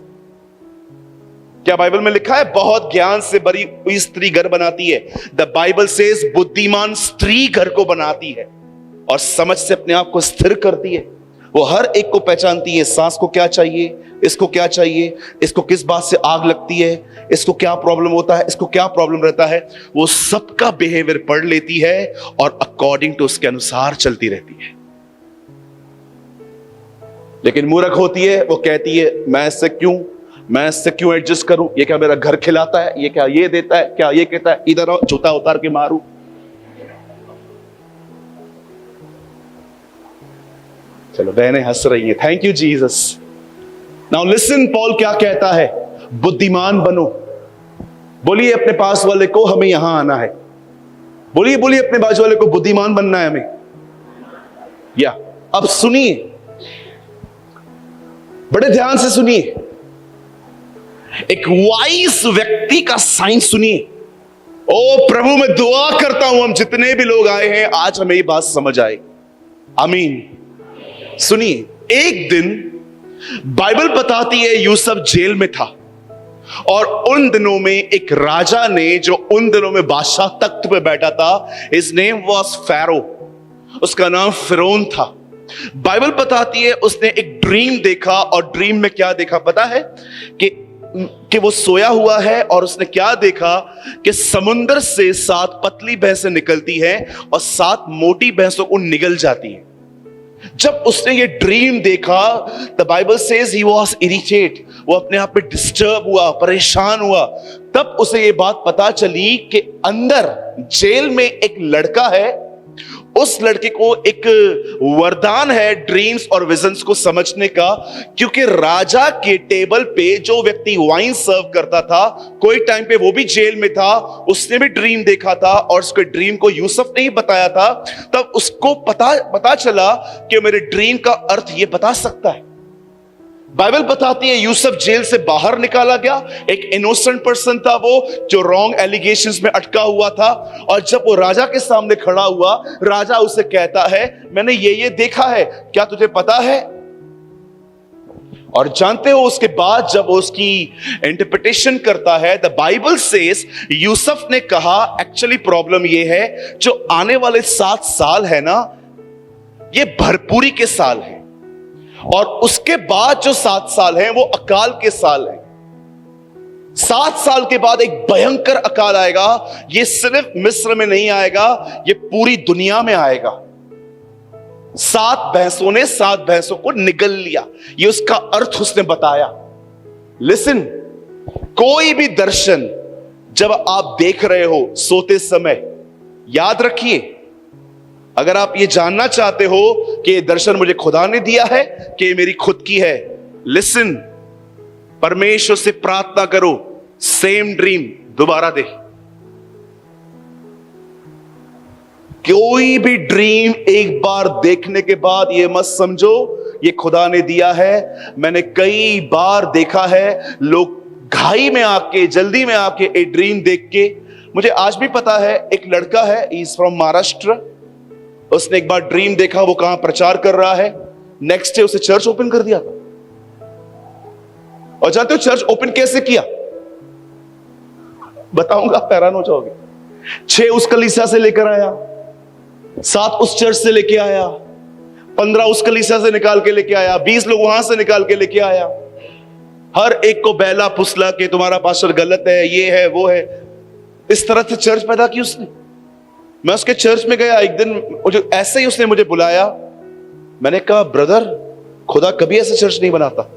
क्या बाइबल में लिखा है बहुत ज्ञान से भरी हुई स्त्री घर बनाती है? द बाइबल सेज बुद्धिमान स्त्री घर को बनाती है और समझ से अपने आप को स्थिर करती है। वो हर एक को पहचानती है, सास को क्या चाहिए, इसको क्या चाहिए, इसको किस बात से आग लगती है, इसको क्या प्रॉब्लम होता है, इसको क्या प्रॉब्लम रहता है। वो सबका बिहेवियर पढ़ लेती है और अकॉर्डिंग टू उसके अनुसार चलती रहती है। लेकिन मूर्ख होती है, वो कहती है मैं इससे क्यों एडजस्ट करूं, ये क्या मेरा घर खिलाता है, ये क्या ये देता है, क्या ये कहता है, इधर आओ जूता उतार के मारूं। चलो बहनें हंस रही हैं, thank you Jesus. Now listen, Paul क्या कहता है, बुद्धिमान बनो। बोलिए अपने पास वाले को हमें यहां आना है। बोलिए अपने बाजू वाले को बुद्धिमान बनना है हमें। या अब सुनिए, बड़े ध्यान से सुनिए, एक वाइज व्यक्ति का साइन सुनिए। ओ प्रभु, मैं दुआ करता हूं हम जितने भी लोग आए हैं आज हमें ये बात समझ आए। आमीन। सुनिए, एक दिन बाइबल बताती है यूसुफ जेल में था और उन दिनों में एक राजा ने, जो उन दिनों में बादशाह तख्त पे बैठा था, हिज नेम वाज फैरो, उसका नाम फिरौन था। बाइबल बताती है उसने एक ड्रीम देखा और ड्रीम में क्या देखा पता है कि वो सोया हुआ है और उसने क्या देखा कि समुद्र से 7 पतली भैंसें निकलती हैं और 7 मोटी भैंसों को निगल जाती हैं। जब उसने ये ड्रीम देखा, the Bible says he was irritate, वो अपने आप में डिस्टर्ब हुआ, परेशान हुआ। तब उसे ये बात पता चली कि अंदर जेल में एक लड़का है, उस लड़के को एक वरदान है ड्रीम्स और विजन्स को समझने का, क्योंकि राजा के टेबल पे जो व्यक्ति वाइन सर्व करता था, कोई टाइम पे वो भी जेल में था, उसने भी ड्रीम देखा था और उसके ड्रीम को यूसुफ ने ही बताया था। तब उसको पता चला कि मेरे ड्रीम का अर्थ ये बता सकता है। बाइबल बताती है यूसुफ जेल से बाहर निकाला गया, एक इनोसेंट पर्सन था वो, जो रॉन्ग एलिगेशंस में अटका हुआ था। और जब वो राजा के सामने खड़ा हुआ, राजा उसे कहता है मैंने ये देखा है, क्या तुझे पता है? और जानते हो उसके बाद जब वो उसकी इंटरप्रिटेशन करता है, द बाइबल सेज यूसुफ ने कहा एक्चुअली प्रॉब्लम ये है, जो आने वाले 7 साल है ना, ये भरपूरी के साल है और उसके बाद जो 7 साल हैं वो अकाल के साल हैं। 7 साल के बाद एक भयंकर अकाल आएगा। ये सिर्फ मिस्र में नहीं आएगा, ये पूरी दुनिया में आएगा। 7 भैंसों ने 7 भैंसों को निगल लिया, ये उसका अर्थ उसने बताया। लिसन, कोई भी दर्शन जब आप देख रहे हो सोते समय, याद रखिए, अगर आप ये जानना चाहते हो कि ये दर्शन मुझे खुदा ने दिया है कि ये मेरी खुद की है, लिसन, परमेश्वर से प्रार्थना करो सेम ड्रीम दोबारा दे। कोई भी ड्रीम एक बार देखने के बाद ये मत समझो ये खुदा ने दिया है। मैंने कई बार देखा है लोग घाई में आके, जल्दी में आके एक ड्रीम देख के, मुझे आज भी पता है एक लड़का है, इज फ्रॉम महाराष्ट्र, उसने एक बार ड्रीम देखा, वो कहां प्रचार कर रहा है, नेक्स्ट डे उसे चर्च ओपन कर दिया था। और जानते हो चर्च ओपन कैसे किया? बताऊंगा, हैरान हो जाओगे। 6 उस कलीसिया से लेकर आया, 7 उस चर्च से लेके आया, 15 उस कलीसिया से निकाल के लेके आया, 20 लोग वहां से निकाल के लेके आया। हर एक को बहला फुसला के तुम्हारा पास्टर गलत है, ये है वो है, इस तरह से चर्च पैदा की उसने। मैं उसके चर्च में गया एक दिन, जो ऐसे ही उसने मुझे बुलाया। मैंने कहा ब्रदर, खुदा कभी ऐसे चर्च नहीं बनाता।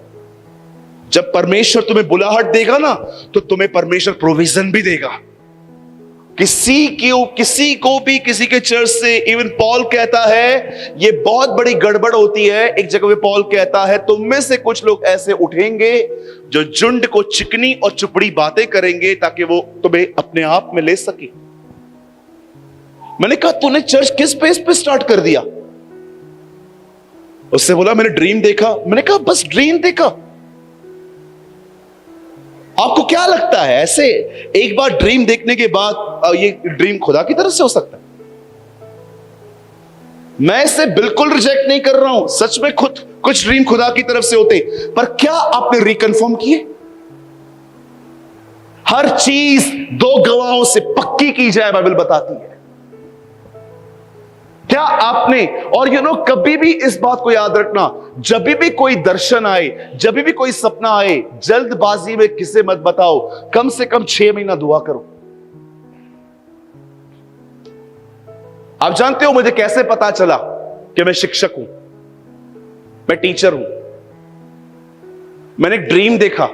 जब परमेश्वर तुम्हें बुलाहट देगा ना, तो तुम्हें परमेश्वर प्रोविजन भी देगा। किसी को भी किसी के चर्च से, इवन पॉल कहता है ये बहुत बड़ी गड़बड़ होती है। एक जगह पे पॉल कहता है तुम में से कुछ लोग ऐसे उठेंगे जो झुंड को चिकनी और चुपड़ी बातें करेंगे ताकि वो तुम्हें अपने आप में ले सके। मैंने कहा तूने चर्च किस बेस पे स्टार्ट कर दिया? उससे बोला मैंने ड्रीम देखा। मैंने कहा बस ड्रीम देखा? आपको क्या लगता है ऐसे एक बार ड्रीम देखने के बाद ये ड्रीम खुदा की तरफ से हो सकता है? मैं इसे बिल्कुल रिजेक्ट नहीं कर रहा हूं। सच में खुद कुछ ड्रीम खुदा की तरफ से होते, पर क्या आपने रिकन्फर्म किए? हर चीज 2 गवाहों से पक्की की जाए, बाइबल बताती है। क्या आपने, और कभी भी इस बात को याद रखना, जब भी कोई दर्शन आए, जब भी कोई सपना आए, जल्दबाजी में किसे मत बताओ। कम से कम 6 महीना दुआ करो। आप जानते हो मुझे कैसे पता चला कि मैं शिक्षक हूं, मैं टीचर हूं? मैंने एक ड्रीम देखा।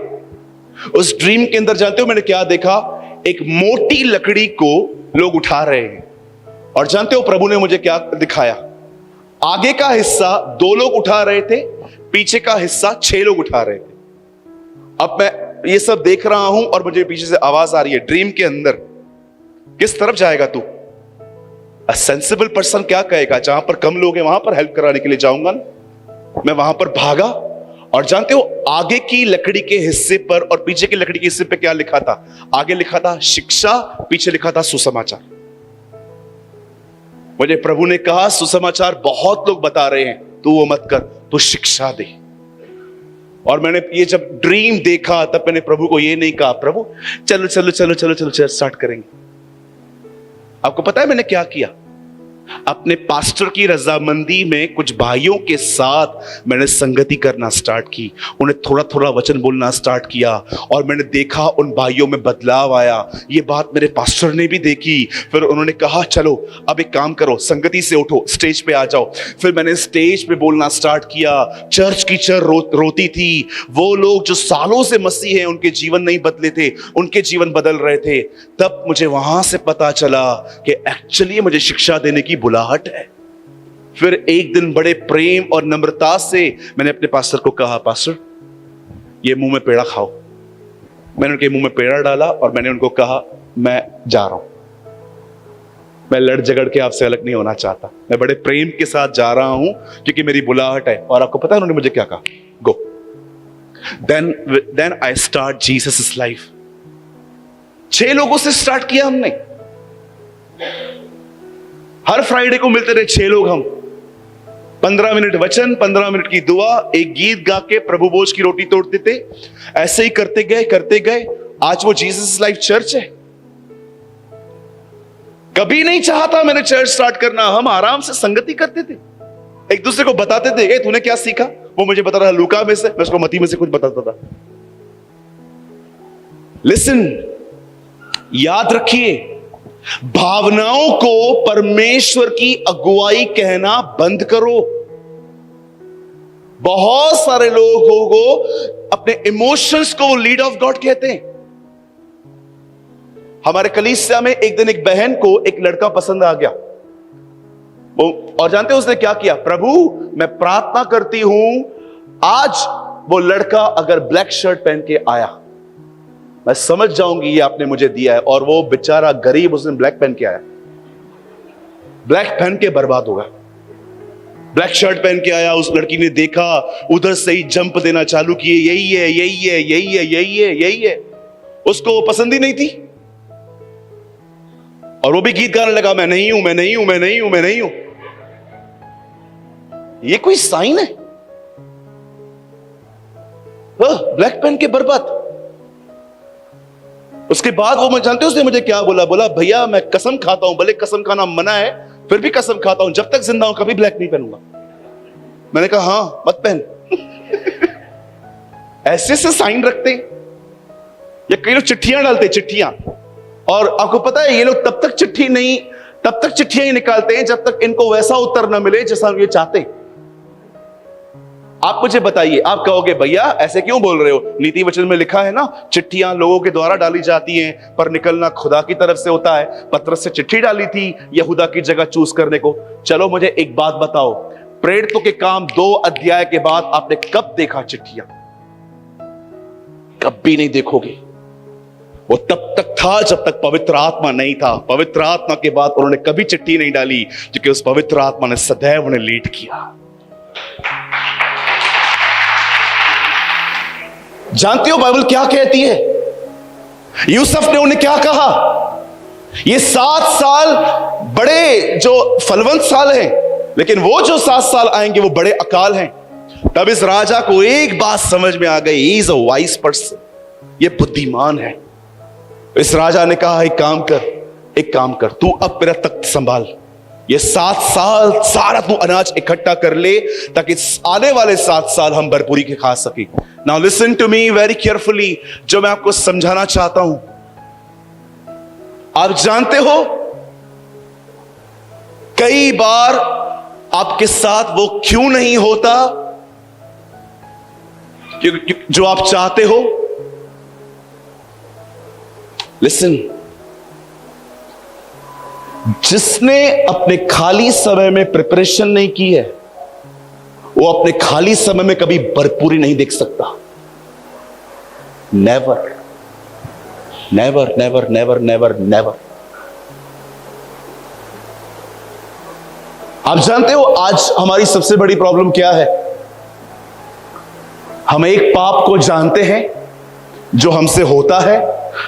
उस ड्रीम के अंदर जानते हो मैंने क्या देखा? एक मोटी लकड़ी को लोग उठा रहे हैं। और जानते हो प्रभु ने मुझे क्या दिखाया? आगे का हिस्सा 2 लोग उठा रहे थे, पीछे का हिस्सा 6 लोग उठा रहे थे। अब मैं ये सब देख रहा हूं और मुझे पीछे से आवाज आ रही है ड्रीम के अंदर, किस तरफ जाएगा तू? अ सेंसिबल पर्सन क्या कहेगा? जहां पर कम लोग हैं वहां पर हेल्प कराने के लिए जाऊंगा ना। मैं वहां पर भागा, और जानते हो आगे की लकड़ी के हिस्से पर और पीछे की लकड़ी के हिस्से पे क्या लिखा था? आगे लिखा था शिक्षा, पीछे लिखा था सुसमाचार। मुझे प्रभु ने कहा सुसमाचार बहुत लोग बता रहे हैं, तू वो मत कर, तू शिक्षा दे। और मैंने ये जब ड्रीम देखा तब मैंने प्रभु को ये नहीं कहा प्रभु चलो चलो चलो चलो चलो चलो स्टार्ट करेंगे। आपको पता है मैंने क्या किया? अपने पास्टर की रजामंदी में कुछ भाइयों के साथ मैंने संगति करना स्टार्ट की, उन्हें थोड़ा थोड़ा वचन बोलना स्टार्ट किया, और मैंने देखा उन भाइयों में बदलाव आया। ये बात मेरे पास्टर ने भी देखी। फिर उन्होंने कहा चलो अब एक काम करो, संगति से उठो, स्टेज पे आ जाओ। फिर मैंने स्टेज पे बोलना स्टार्ट किया। चर्च की चर्च रोती थी। वो लोग जो सालों से मसीह हैं, उनके जीवन नहीं बदले थे, उनके जीवन बदल रहे थे। तब मुझे वहां से पता चला कि एक्चुअली मुझे शिक्षा देने की बुलाहट है। फिर एक दिन बड़े प्रेम और नम्रता से मैंने अपने पास्टर को कहा पास्टर ये मुंह में पेड़ा खाओ। मैंने उनके मुंह में पेड़ा डाला और मैंने उनको कहा मैं जा रहा हूं, मैं लड़ झगड़ के आपसे अलग नहीं होना चाहता, मैं बड़े प्रेम के साथ जा रहा हूं क्योंकि मेरी बुलाहट है। और आपको पता है उन्होंने मुझे क्या कहा? Go. Then I start Jesus life. 6 लोगों से स्टार्ट किया हमने। हर फ्राइडे को मिलते रहे 6 लोग हम। 15 मिनट वचन, 15 मिनट की दुआ, एक गीत गा के प्रभु भोज की रोटी तोड़ते थे। ऐसे ही करते गए। आज वो जीसस लाइफ चर्च है। कभी नहीं चाहता मैंने चर्च स्टार्ट करना। हम आराम से संगति करते थे, एक दूसरे को बताते थे तूने क्या सीखा? वो मुझे बता रहा था लूका में से, मैं उसको मत्ती में से कुछ बताता था। लिसन, याद रखिए, भावनाओं को परमेश्वर की अगुवाई कहना बंद करो। बहुत सारे लोगों को अपने इमोशंस को लीड ऑफ गॉड कहते हैं। हमारे कलीसिया में एक दिन एक बहन को एक लड़का पसंद आ गया। और जानते हो उसने क्या किया? प्रभु मैं प्रार्थना करती हूं आज वो लड़का अगर ब्लैक शर्ट पहन के आया, मैं समझ जाऊंगी ये आपने मुझे दिया है। और वो बेचारा गरीब, उसने ब्लैक पहन के आया, ब्लैक पहन के बर्बाद होगा। ब्लैक शर्ट पहन के आया, उस लड़की ने देखा, उधर से ही जंप देना चालू किए, यही है यही है यही है यही है यही है। उसको पसंद ही नहीं थी और वो भी गीत गाने लगा, मैं नहीं हूं मैं नहीं हूं मैं नहीं हूं मैं नहीं हूं। ये कोई साइन है? ब्लैक पेन के बर्बाद। उसके बाद वो, मैं जानते हो उसने मुझे क्या बोला? बोला भैया मैं कसम खाता हूं, भले कसम खाना मना है फिर भी कसम खाता हूं, जब तक जिंदा हूं कभी ब्लैक नहीं पहनूंगा। मैंने कहा हाँ मत पहन। ऐसे से साइन रखते, या कई लोग चिट्ठियां डालते, चिट्ठियां, और आपको पता है ये लोग तब तक चिट्ठियां ही निकालते हैं जब तक इनको वैसा उत्तर ना मिले जैसा ये चाहते हैं। आप मुझे बताइए, आप कहोगे भैया ऐसे क्यों बोल रहे हो? नीति वचन में लिखा है ना, चिट्ठियां लोगों के द्वारा डाली जाती हैं पर निकलना खुदा की तरफ से होता है। पतरस से चिट्ठी डाली थी यहूदा की जगह चूज करने को। चलो मुझे एक बात बताओ, प्रेरितों के काम 2 अध्याय के बाद आपने कब देखा चिट्ठियां? कभी नहीं देखोगे। वो तब तक था जब तक पवित्र आत्मा नहीं था। पवित्र आत्मा के बाद उन्होंने कभी चिट्ठी नहीं डाली, क्योंकि उस पवित्र आत्मा ने सदैव उन्हें लीड किया। जानते हो बाइबल क्या कहती है? यूसुफ ने उन्हें क्या कहा? ये 7 साल बड़े जो फलवंत साल हैं, लेकिन वो जो 7 साल आएंगे वो बड़े अकाल हैं। तब इस राजा को एक बात समझ में आ गई, he is a wise person, ये बुद्धिमान है। इस राजा ने कहा एक काम कर, तू अब मेरा तख्त संभाल, ये 7 साल सारा तू अनाज इकट्ठा कर ले, ताकि आने वाले 7 साल हम भरपूरी के खा सके। Now listen to me very carefully, जो मैं आपको समझाना चाहता हूं। आप जानते हो कई बार आपके साथ वो क्यों नहीं होता जो आप चाहते हो? लिसन, जिसने अपने खाली समय में प्रिपरेशन नहीं की है वो अपने खाली समय में कभी भरपूरी नहीं देख सकता। Never never never never never never. आप जानते हो आज हमारी सबसे बड़ी प्रॉब्लम क्या है? हम एक पाप को जानते हैं जो हमसे होता है,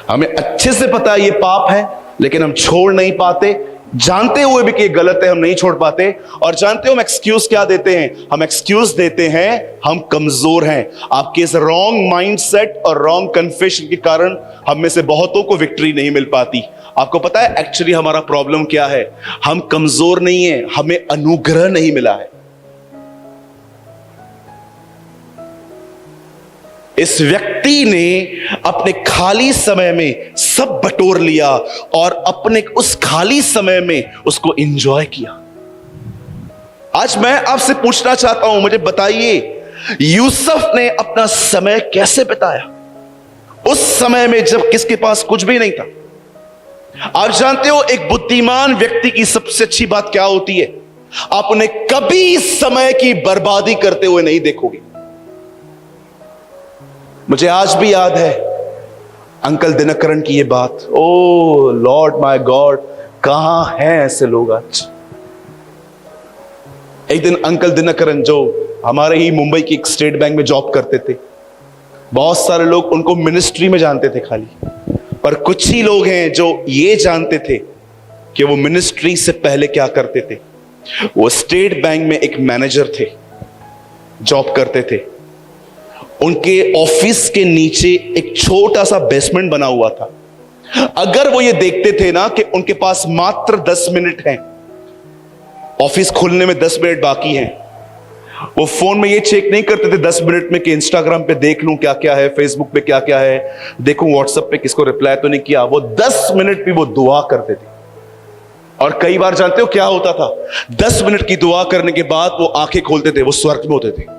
हमें अच्छे से पता है ये पाप है, लेकिन हम छोड़ नहीं पाते। जानते हुए भी कि ये गलत है हम नहीं छोड़ पाते। और जानते हो हम एक्सक्यूज क्या देते हैं? हम एक्सक्यूज देते हैं हम कमजोर हैं। आपके इस रॉन्ग माइंडसेट और रॉन्ग कन्फेशन के कारण हम में से बहुतों को विक्ट्री नहीं मिल पाती। आपको पता है एक्चुअली हमारा प्रॉब्लम क्या है? हम कमजोर नहीं है, हमें अनुग्रह नहीं मिला है। इस व्यक्ति ने अपने खाली समय में सब बटोर लिया और अपने उस खाली समय में उसको एंजॉय किया। आज मैं आपसे पूछना चाहता हूं, मुझे बताइए यूसुफ ने अपना समय कैसे बिताया उस समय में जब किसके पास कुछ भी नहीं था? आप जानते हो एक बुद्धिमान व्यक्ति की सबसे अच्छी बात क्या होती है? आप उन्हें कभी समय की बर्बादी करते हुए नहीं देखोगे। मुझे आज भी याद है अंकल दिनकरण की ये बात। ओ लॉर्ड माय गॉड, कहां हैं ऐसे लोग आज? एक दिन अंकल दिनकरण जो हमारे ही मुंबई की एक स्टेट बैंक में जॉब करते थे, बहुत सारे लोग उनको मिनिस्ट्री में जानते थे खाली, पर कुछ ही लोग हैं जो ये जानते थे कि वो मिनिस्ट्री से पहले क्या करते थे। वो स्टेट बैंक में एक मैनेजर थे, जॉब करते थे। उनके ऑफिस के नीचे एक छोटा सा बेसमेंट बना हुआ था। अगर वो ये देखते थे ना कि उनके पास मात्र 10 मिनट हैं, ऑफिस खुलने में 10 मिनट बाकी हैं, वो फोन में ये चेक नहीं करते थे 10 मिनट में कि इंस्टाग्राम पे देख लूं क्या क्या है, फेसबुक पे क्या क्या है, देखूं व्हाट्सएप पे किसको रिप्लाई तो नहीं किया। वो 10 मिनट भी वो दुआ करते थे। और कई बार जानते हो क्या होता था? 10 मिनट की दुआ करने के बाद वो आंखें खोलते थे, वो स्वर्ग में होते थे।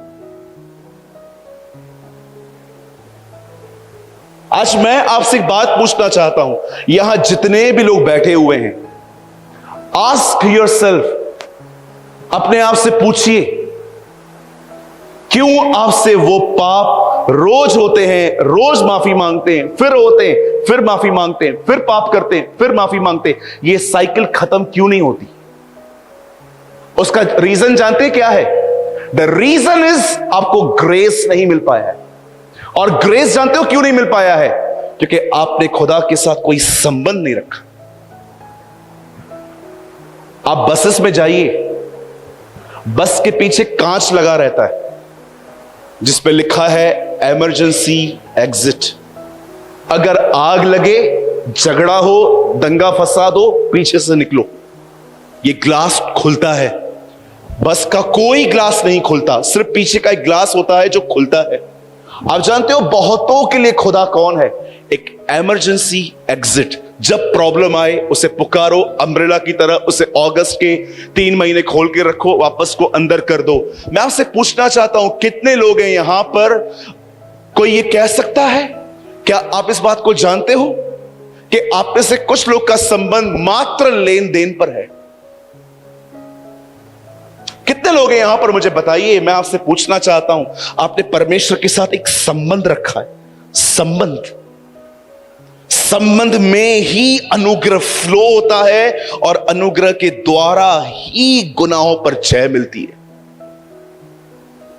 आज मैं आपसे एक बात पूछना चाहता हूं, यहां जितने भी लोग बैठे हुए हैं, आस्क योरसेल्फ, अपने आप से पूछिए क्यों आपसे वो पाप रोज होते हैं, रोज माफी मांगते हैं, फिर होते हैं, फिर माफी मांगते हैं, फिर पाप करते हैं, फिर माफी मांगते हैं। ये साइकिल खत्म क्यों नहीं होती? उसका रीजन जानते हैं क्या है? द रीजन इज आपको ग्रेस नहीं मिल पाया है। और ग्रेस जानते हो क्यों नहीं मिल पाया है? क्योंकि आपने खुदा के साथ कोई संबंध नहीं रखा। आप बसेस में जाइए, बस के पीछे कांच लगा रहता है, जिस पे लिखा है इमरजेंसी एग्जिट। अगर आग लगे, झगड़ा हो, दंगा फसाद हो, पीछे से निकलो। ये ग्लास खुलता है, बस का कोई ग्लास नहीं खुलता, सिर्फ पीछे का एक ग्लास होता है जो खुलता है। आप जानते हो बहुतों के लिए खुदा कौन है? एक इमरजेंसी एग्जिट। जब प्रॉब्लम आए उसे पुकारो, अम्ब्रेला की तरह उसे अगस्त के 3 महीने खोल के रखो, वापस को अंदर कर दो। मैं आपसे पूछना चाहता हूं, कितने लोग हैं यहां पर, कोई ये कह सकता है, क्या आप इस बात को जानते हो कि आप में से कुछ लोग का संबंध मात्र लेन देन पर है? कितने लोग हैं यहां पर, मुझे बताइए। मैं आपसे पूछना चाहता हूं, आपने परमेश्वर के साथ एक संबंध रखा है? संबंध में ही अनुग्रह फ्लो होता है और अनुग्रह के द्वारा ही गुनाहों पर जय मिलती है।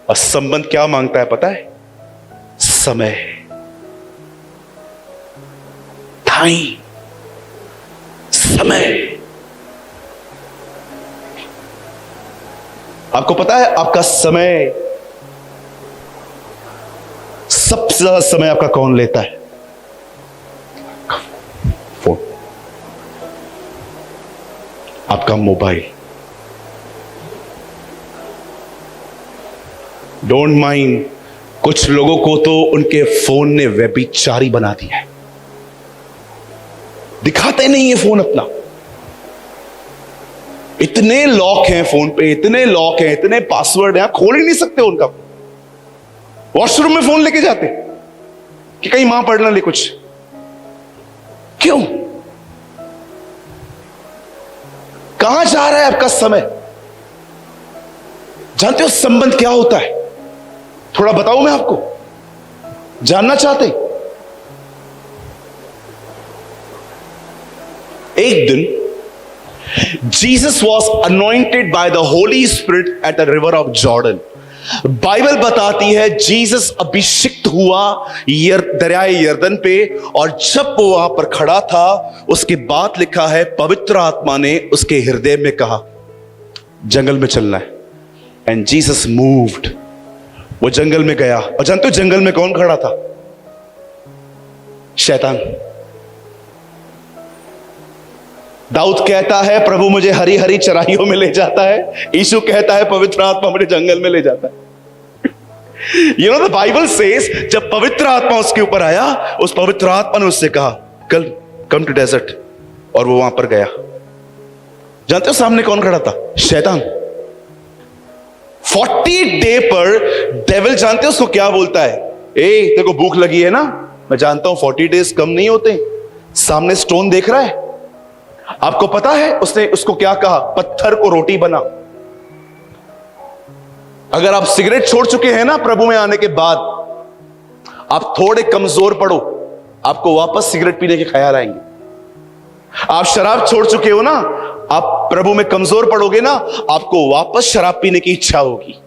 और संबंध क्या मांगता है पता है? समय, टाइम, समय। आपको पता है आपका समय, सबसे ज्यादा समय आपका कौन लेता है? फोन, आपका मोबाइल। डोंट माइंड, कुछ लोगों को तो उनके फोन ने व्यभिचारी बना दिया है। दिखाते नहीं है फोन अपना। इतने लॉक हैं फोन पे, इतने लॉक हैं, इतने पासवर्ड हैं, आप खोल ही नहीं सकते उनका। वॉशरूम में फोन लेके जाते कि कहीं मां पढ़ ना ले कुछ। क्यों? कहां जा रहा है आपका समय? जानते हो संबंध क्या होता है? थोड़ा बताऊं मैं आपको, जानना चाहते? एक दिन Jesus was anointed by the Holy Spirit at the river of Jordan. Bible बताती है जीसस अभिषिक्त हुआ दरियाए यर्दन पे, और जब वो वहां पर खड़ा था उसके बाद लिखा है पवित्र आत्मा ने उसके हृदय में कहा जंगल में चलना है। एंड जीसस मूव्ड, वो जंगल में गया। और जानते हो जंगल में कौन खड़ा था? शैतान। दाऊद कहता है प्रभु मुझे हरी हरी चराइयों में ले जाता है। यीशु कहता है पवित्र आत्मा मुझे जंगल में ले जाता है। You know the Bible says जब पवित्र आत्मा उसके ऊपर आया, उस पवित्र आत्मा ने उससे कहा कम टू डेजर्ट, और वो वहां पर गया। जानते हो सामने कौन खड़ा था? शैतान। 40 डे पर डेविल, जानते हो उसको क्या बोलता है? तेरे को भूख लगी है ना, मैं जानता हूं 40 डेज कम नहीं होते। सामने स्टोन देख रहा है, आपको पता है उसने उसको क्या कहा? पत्थर को रोटी बना। अगर आप सिगरेट छोड़ चुके हैं ना प्रभु में आने के बाद, आप थोड़े कमजोर पड़ो, आपको वापस सिगरेट पीने के ख्याल आएंगे। आप शराब छोड़ चुके हो ना, आप प्रभु में कमजोर पड़ोगे ना, आपको वापस शराब पीने की इच्छा होगी।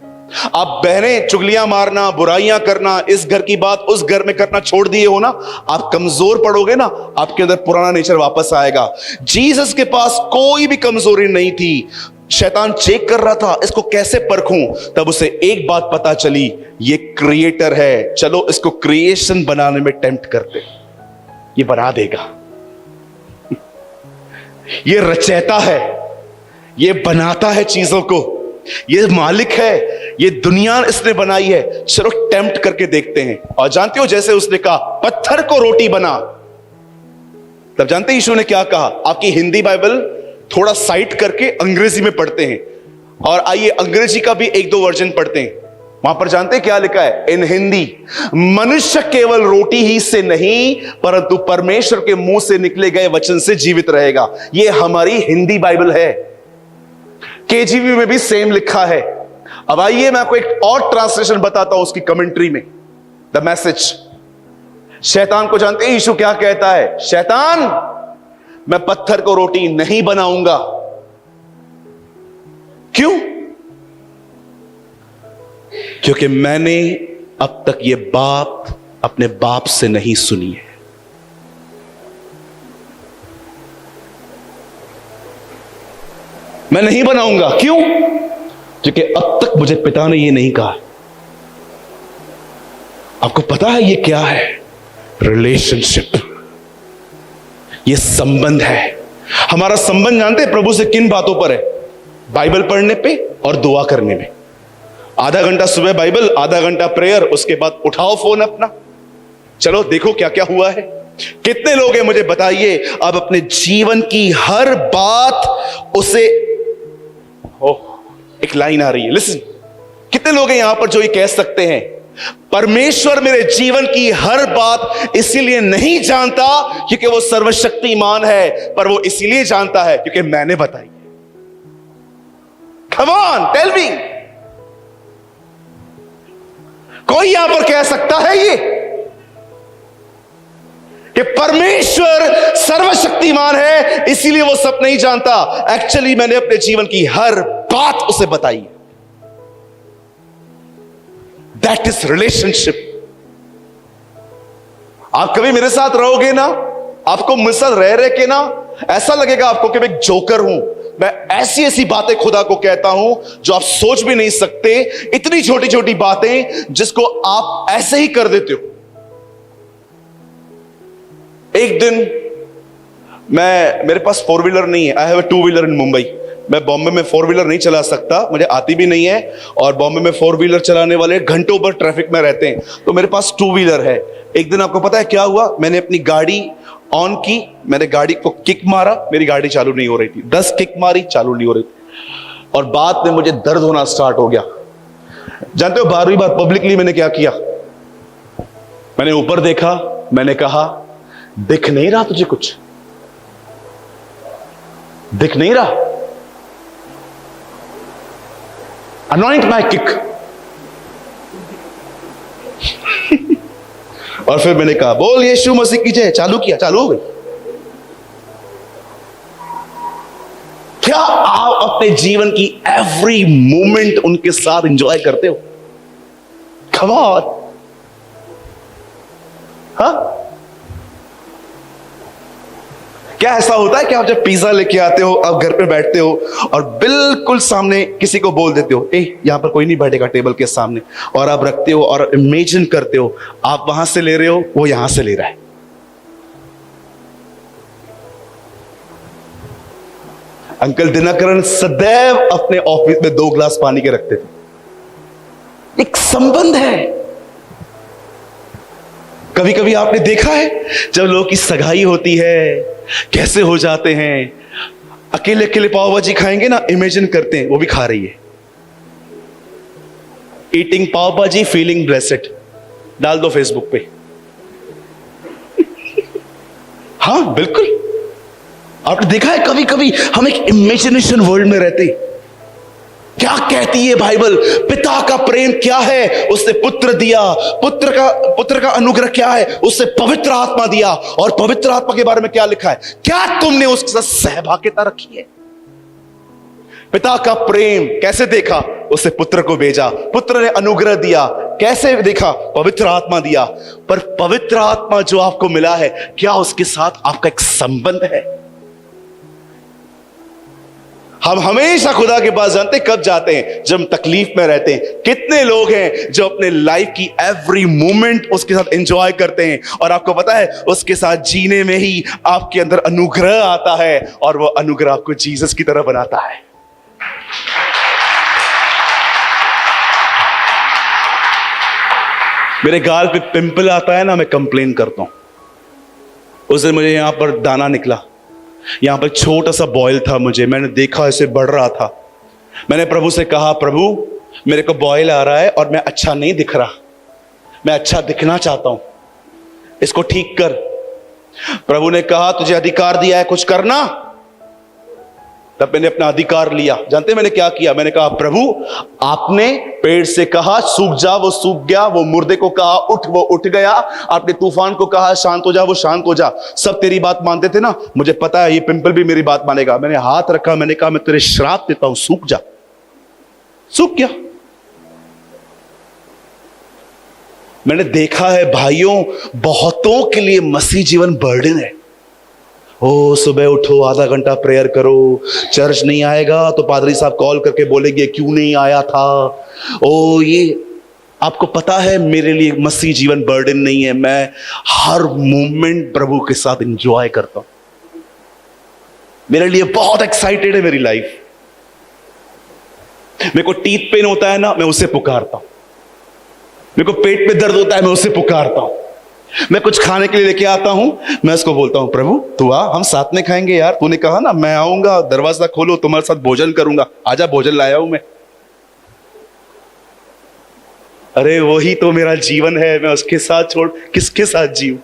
आप बहनें चुगलियां मारना, बुराइयां करना, इस घर की बात उस घर में करना छोड़ दिए हो ना, आप कमजोर पड़ोगे ना, आपके अंदर पुराना नेचर वापस आएगा। जीसस के पास कोई भी कमजोरी नहीं थी। शैतान चेक कर रहा था इसको कैसे परखूं, तब उसे एक बात पता चली, ये क्रिएटर है, चलो इसको क्रिएशन बनाने में टेम्प्ट करते, ये बना देगा। ये रचयिता है, ये बनाता है चीजों को, ये मालिक है, ये दुनिया इसने बनाई है, चलो टेम्प्ट करके देखते हैं। और जानते हो जैसे उसने कहा पत्थर को रोटी बना, तब जानते यीशु ने क्या कहा? आपकी हिंदी बाइबल थोड़ा साइट करके अंग्रेजी में पढ़ते हैं, और आइए अंग्रेजी का भी 1-2 वर्जन पढ़ते हैं। वहां पर जानते हैं क्या लिखा है इन हिंदी? मनुष्य केवल रोटी ही से नहीं परंतु परमेश्वर के मुंह से निकले गए वचन से जीवित रहेगा। ये हमारी हिंदी बाइबल है। केजीवी में भी सेम लिखा है। अब आइए मैं आपको एक और ट्रांसलेशन बताता हूं उसकी कमेंट्री में, द मैसेज। शैतान को जानते हैं यीशु क्या कहता है? शैतान, मैं पत्थर को रोटी नहीं बनाऊंगा। क्यों? क्योंकि मैंने अब तक ये बात अपने बाप से नहीं सुनी है। मैं नहीं बनाऊंगा। क्यों? क्योंकि अब तक मुझे पिता ने ये नहीं कहा। आपको पता है ये क्या है? रिलेशनशिप। ये संबंध है। हमारा संबंध जानते हैं प्रभु से किन बातों पर है? बाइबल पढ़ने पे और दुआ करने में। आधा घंटा सुबह बाइबल, आधा घंटा प्रेयर, उसके बाद उठाओ फोन अपना, चलो देखो क्या क्या हुआ है। कितने लोग हैं मुझे बताइए, अब अपने जीवन की हर बात उसे, एक लाइन आ रही है, लिसन। कितने लोग हैं यहां पर जो ये कह सकते हैं, परमेश्वर मेरे जीवन की हर बात इसीलिए नहीं जानता क्योंकि वो सर्वशक्तिमान है, पर वो इसीलिए जानता है क्योंकि मैंने बताई। Come on, tell me. कोई यहां पर कह सकता है ये कि परमेश्वर सर्वशक्तिमान है इसीलिए वो सब नहीं जानता? एक्चुअली मैंने अपने जीवन की हर बात उसे बताई। That is relationship. आप कभी मेरे साथ रहोगे ना, आपको मेरे साथ रह रहे के ना ऐसा लगेगा आपको कि मैं एक जोकर हूं। मैं ऐसी ऐसी बातें खुदा को कहता हूं जो आप सोच भी नहीं सकते। इतनी छोटी छोटी बातें जिसको आप ऐसे ही कर देते हो। एक दिन मेरे पास 4 व्हीलर नहीं है, आई हैव अ 2 व्हीलर इन मुंबई। मैं बॉम्बे में 4 व्हीलर नहीं चला सकता, मुझे आती भी नहीं है, और बॉम्बे में 4 व्हीलर चलाने वाले घंटों भर ट्रैफिक में रहते हैं, तो मेरे पास 2 व्हीलर है। एक दिन आपको पता है क्या हुआ? मैंने अपनी गाड़ी ऑन की, मैंने गाड़ी को किक मारा, मेरी गाड़ी चालू नहीं हो रही थी। 10 किक मारी, चालू नहीं हो रही थी, और बाद में मुझे दर्द होना स्टार्ट हो गया। जानते हो 12वीं बार पब्लिकली मैंने क्या किया? मैंने ऊपर देखा, मैंने कहा दिख नहीं रहा तुझे कुछ? दिख नहीं रहा? Anoint my kick. और फिर मैंने कहा बोल यीशु मसीह की जय। चालू किया, चालू हो गई। क्या आप अपने जीवन की एवरी मोमेंट उनके साथ एंजॉय करते हो? Come on. हाँ, क्या ऐसा होता है कि आप जब पिज्जा लेके आते हो, आप घर पे बैठते हो और बिल्कुल सामने किसी को बोल देते हो, ए यहां पर कोई नहीं बैठेगा टेबल के सामने, और आप रखते हो और इमेजिन करते हो आप वहां से ले रहे हो, वो यहां से ले रहा है। अंकल दिनकरन सदैव अपने ऑफिस में 2 ग्लास पानी के रखते थे। एक संबंध है। कभी कभी आपने देखा है जब लोगों की सगाई होती है कैसे हो जाते हैं, अकेले अकेले पाव भाजी खाएंगे ना, इमेजिन करते हैं वो भी खा रही है। ईटिंग पाव भाजी फीलिंग ब्लेस्ड, डाल दो फेसबुक पे। हाँ बिल्कुल, आपने देखा है कभी कभी हम एक इमेजिनेशन वर्ल्ड में रहते हैं। क्या कहती है बाइबल? पिता का प्रेम क्या है? उसने पुत्र दिया। पुत्र का अनुग्रह क्या है? उससे पवित्र आत्मा दिया। और पवित्र आत्मा के बारे में क्या लिखा है? क्या तुमने उसके साथ सहभागिता रखी है? पिता का प्रेम कैसे देखा? उससे पुत्र को भेजा, पुत्र ने अनुग्रह दिया। कैसे देखा? पवित्र आत्मा दिया। पर पवित्र आत्मा जो आपको मिला है, क्या उसके साथ आपका एक संबंध है? हम हमेशा खुदा के पास जानते कब जाते हैं? जब हम तकलीफ में रहते हैं। कितने लोग हैं जो अपने लाइफ की एवरी मोमेंट उसके साथ एंजॉय करते हैं, और आपको पता है उसके साथ जीने में ही आपके अंदर अनुग्रह आता है, और वो अनुग्रह आपको जीसस की तरह बनाता है। मेरे गाल पे पिंपल आता है ना, मैं कंप्लेन करता हूं। उस दिन मुझे यहां पर दाना निकला, यहां पर छोटा सा बॉयल था, मैंने देखा इसे बढ़ रहा था। मैंने प्रभु से कहा, प्रभु मेरे को बॉयल आ रहा है और मैं अच्छा नहीं दिख रहा, मैं अच्छा दिखना चाहता हूं, इसको ठीक कर। प्रभु ने कहा तुझे अधिकार दिया है कुछ करना। तब मैंने अपना अधिकार लिया। जानते मैंने क्या किया? मैंने कहा प्रभु आपने पेड़ से कहा सूख जा, वो सूख गया। वो मुर्दे को कहा उठ, वो उठ गया। आपने तूफान को कहा शांत हो जा, वो शांत हो जा। सब तेरी बात मानते थे ना, मुझे पता है ये पिंपल भी मेरी बात मानेगा। मैंने हाथ रखा, मैंने कहा मैं तेरे श्राप देता हूं, सूख जा। सूख गया। मैंने देखा है भाइयों, बहुतों के लिए मसीह जीवन बर्डन है। ओ सुबह उठो, आधा घंटा प्रेयर करो, चर्च नहीं आएगा तो पादरी साहब कॉल करके बोलेंगे क्यों नहीं आया था। ओ ये आपको पता है मेरे लिए मसीह जीवन बर्डन नहीं है, मैं हर मोमेंट प्रभु के साथ एंजॉय करता हूं। मेरे लिए बहुत एक्साइटेड है मेरी लाइफ। मेरे को टीथ पेन होता है ना, मैं उसे पुकारता हूं। मेरे को पेट में दर्द होता है, मैं उसे पुकारता हूं। मैं कुछ खाने के लिए लेके आता हूं, मैं उसको बोलता हूं प्रभु तू आ, हम साथ में खाएंगे यार, तूने कहा ना मैं आऊंगा, दरवाजा खोलो, तुम्हारे साथ भोजन करूंगा, आजा भोजन लाया हूं मैं। अरे वही तो मेरा जीवन है, मैं उसके साथ छोड़ किसके साथ जीऊं?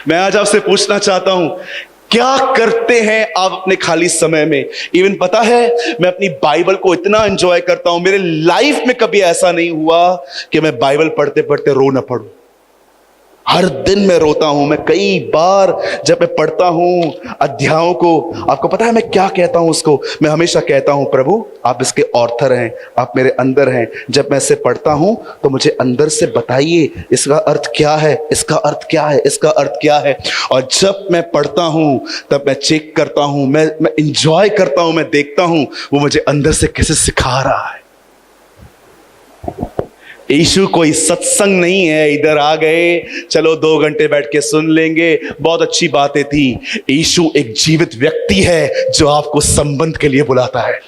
मैं आज आपसे पूछना चाहता हूं, क्या करते हैं आप अपने खाली समय में? इवन पता है मैं अपनी बाइबल को इतना एंजॉय करता हूं, मेरे लाइफ में कभी ऐसा नहीं हुआ कि मैं बाइबल पढ़ते पढ़ते रो ना पड़ूं। हर दिन मैं रोता हूं। मैं कई बार जब मैं पढ़ता हूं अध्यायों को, आपको पता है मैं क्या कहता हूं उसको? मैं हमेशा कहता हूं प्रभु आप इसके ऑथर हैं, आप मेरे अंदर हैं। जब मैं इसे पढ़ता हूं तो मुझे अंदर से बताइए इसका अर्थ क्या है, इसका अर्थ क्या है, इसका अर्थ क्या है। और जब मैं पढ़ता हूं तब मैं चेक करता हूं, मैं इंजॉय करता हूं, मैं देखता हूं वो मुझे अंदर से कैसे सिखा रहा है। यीशु कोई सत्संग नहीं है, इधर आ गए चलो 2 घंटे बैठ के सुन लेंगे, बहुत अच्छी बातें थी। यीशु एक जीवित व्यक्ति है जो आपको संबंध के लिए बुलाता है।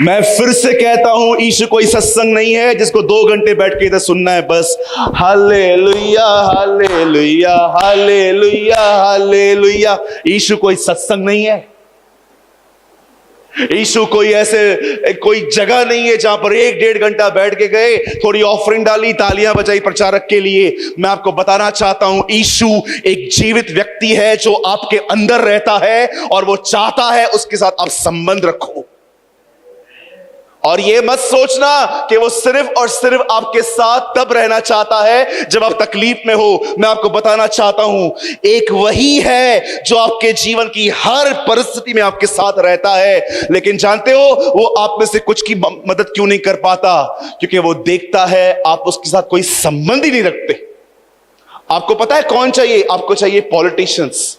मैं फिर से कहता हूं यीशु कोई सत्संग नहीं है जिसको 2 घंटे बैठ के इधर सुनना है बस। Hallelujah hallelujah hallelujah hallelujah. Yeshu कोई सत्संग नहीं है। यीशु कोई ऐसे कोई जगह नहीं है जहां पर 1-1.5 घंटा बैठ के गए, थोड़ी ऑफरिंग डाली, तालियां बजाई प्रचारक के लिए। मैं आपको बताना चाहता हूं यीशु एक जीवित व्यक्ति है जो आपके अंदर रहता है और वो चाहता है उसके साथ आप संबंध रखो। और ये मत सोचना कि वो सिर्फ और सिर्फ आपके साथ तब रहना चाहता है जब आप तकलीफ में हो। मैं आपको बताना चाहता हूं एक वही है जो आपके जीवन की हर परिस्थिति में आपके साथ रहता है। लेकिन जानते हो वो आप में से कुछ की मदद क्यों नहीं कर पाता? क्योंकि वो देखता है आप उसके साथ कोई संबंध ही नहीं रखते। आपको पता है कौन चाहिए? आपको चाहिए पॉलिटिशियंस,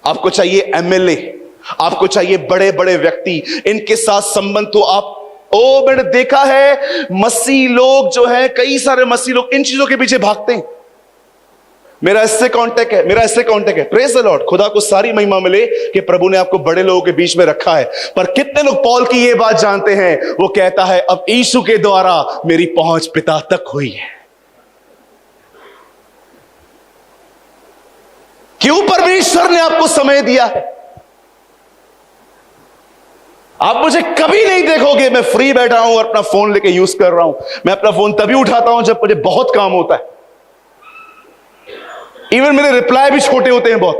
आपको चाहिए एमएलए, आपको चाहिए बड़े बड़े व्यक्ति। इनके साथ संबंध तो आप मैंने देखा है मसीह लोग जो हैं, कई सारे मसीह लोग इन चीजों के पीछे भागते हैं। मेरा इससे कांटेक्ट है, मेरा इससे कांटेक्ट है। प्रेज द लॉर्ड, खुदा को सारी महिमा मिले कि प्रभु ने आपको बड़े लोगों के बीच में रखा है। पर कितने लोग पौल की ये बात जानते हैं? वो कहता है अब यीशु के द्वारा मेरी पहुंच पिता तक हुई है। क्यों परमेश्वर ने आपको समय दिया है? आप मुझे कभी नहीं देखोगे मैं फ्री बैठा हूं और अपना फोन लेके यूज कर रहा हूं। मैं अपना फोन तभी उठाता हूं जब मुझे बहुत काम होता है। इवन मेरे रिप्लाई भी छोटे होते हैं बहुत।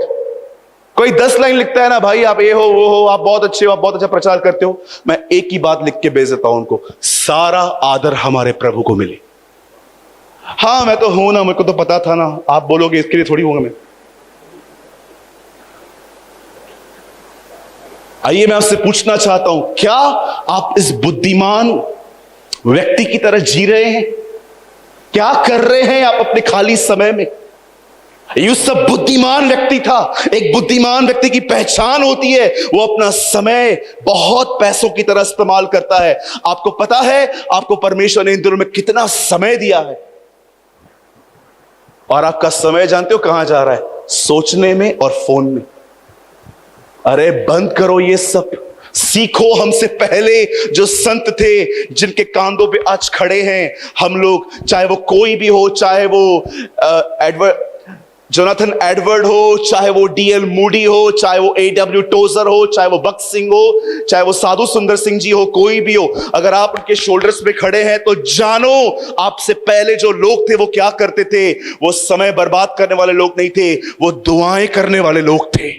कोई 10 लाइन लिखता है ना, भाई आप ये हो वो हो, आप बहुत अच्छे हो, आप बहुत अच्छा प्रचार करते हो, मैं एक ही बात लिख के भेज देता हूं उनको, सारा आदर हमारे प्रभु को मिले। हाँ मैं तो हूं ना, मेरे को तो पता था ना, आप बोलोगे इसके लिए थोड़ी होगा मैं। आइए मैं आपसे पूछना चाहता हूं, क्या आप इस बुद्धिमान व्यक्ति की तरह जी रहे हैं? क्या कर रहे हैं आप अपने खाली समय में? यूसुफ बुद्धिमान व्यक्ति था। एक बुद्धिमान व्यक्ति की पहचान होती है वो अपना समय बहुत पैसों की तरह इस्तेमाल करता है। आपको पता है आपको परमेश्वर ने इन दिनों में कितना समय दिया है, और आपका समय जानते हो कहां जा रहा है? सोचने में और फोन में। अरे बंद करो ये सब, सीखो हमसे पहले जो संत थे, जिनके कांधों पे आज खड़े हैं हम लोग, चाहे वो कोई भी हो, चाहे वो जोनाथन एडवर्ड हो, चाहे वो डीएल मूडी हो, चाहे वो एडब्ल्यू टोजर हो, चाहे वो भक्त सिंह हो, चाहे वो साधु सुंदर सिंह जी हो, कोई भी हो, अगर आप उनके शोल्डर्स पे खड़े हैं तो जानो आपसे पहले जो लोग थे वो क्या करते थे। वो समय बर्बाद करने वाले लोग नहीं थे, वो दुआएं करने वाले लोग थे,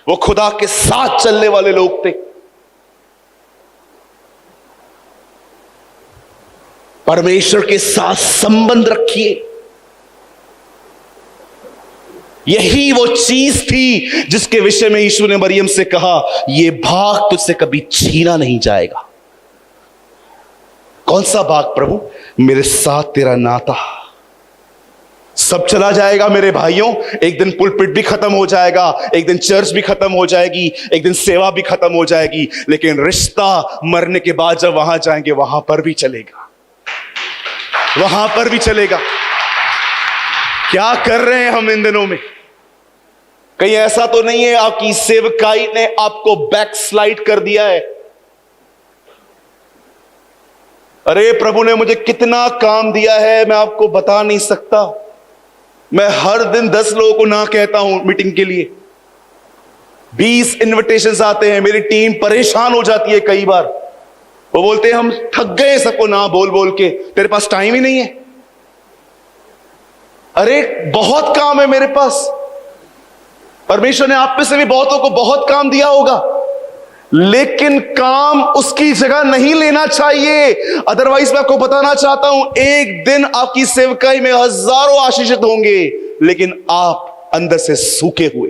वो खुदा के साथ चलने वाले लोग थे। परमेश्वर के साथ संबंध रखिए। यही वो चीज थी जिसके विषय में यीशु ने मरियम से कहा, यह भाग तुझसे कभी छीना नहीं जाएगा। कौन सा भाग प्रभु? मेरे साथ तेरा नाता। सब चला जाएगा मेरे भाइयों, एक दिन पुलपिट भी खत्म हो जाएगा, एक दिन चर्च भी खत्म हो जाएगी, एक दिन सेवा भी खत्म हो जाएगी, लेकिन रिश्ता मरने के बाद जब वहां जाएंगे वहां पर भी चलेगा, वहां पर भी चलेगा। क्या कर रहे हैं हम इन दिनों में? कहीं ऐसा तो नहीं है आपकी सेवकाई ने आपको बैकस्लाइड कर दिया है? अरे प्रभु ने मुझे कितना काम दिया है मैं आपको बता नहीं सकता। मैं हर दिन 10 लोगों को ना कहता हूं मीटिंग के लिए, 20 इनविटेशंस आते हैं, मेरी टीम परेशान हो जाती है कई बार। वो बोलते हैं हम थक गए सबको ना बोल बोल के, तेरे पास टाइम ही नहीं है। अरे बहुत काम है मेरे पास, परमेश्वर ने आप में से भी बहुतों को बहुत काम दिया होगा, लेकिन काम उसकी जगह नहीं लेना चाहिए। अदरवाइज मैं आपको बताना चाहता हूं, एक दिन आपकी सेवकाई में हजारों आशीषित होंगे, लेकिन आप अंदर से सूखे हुए।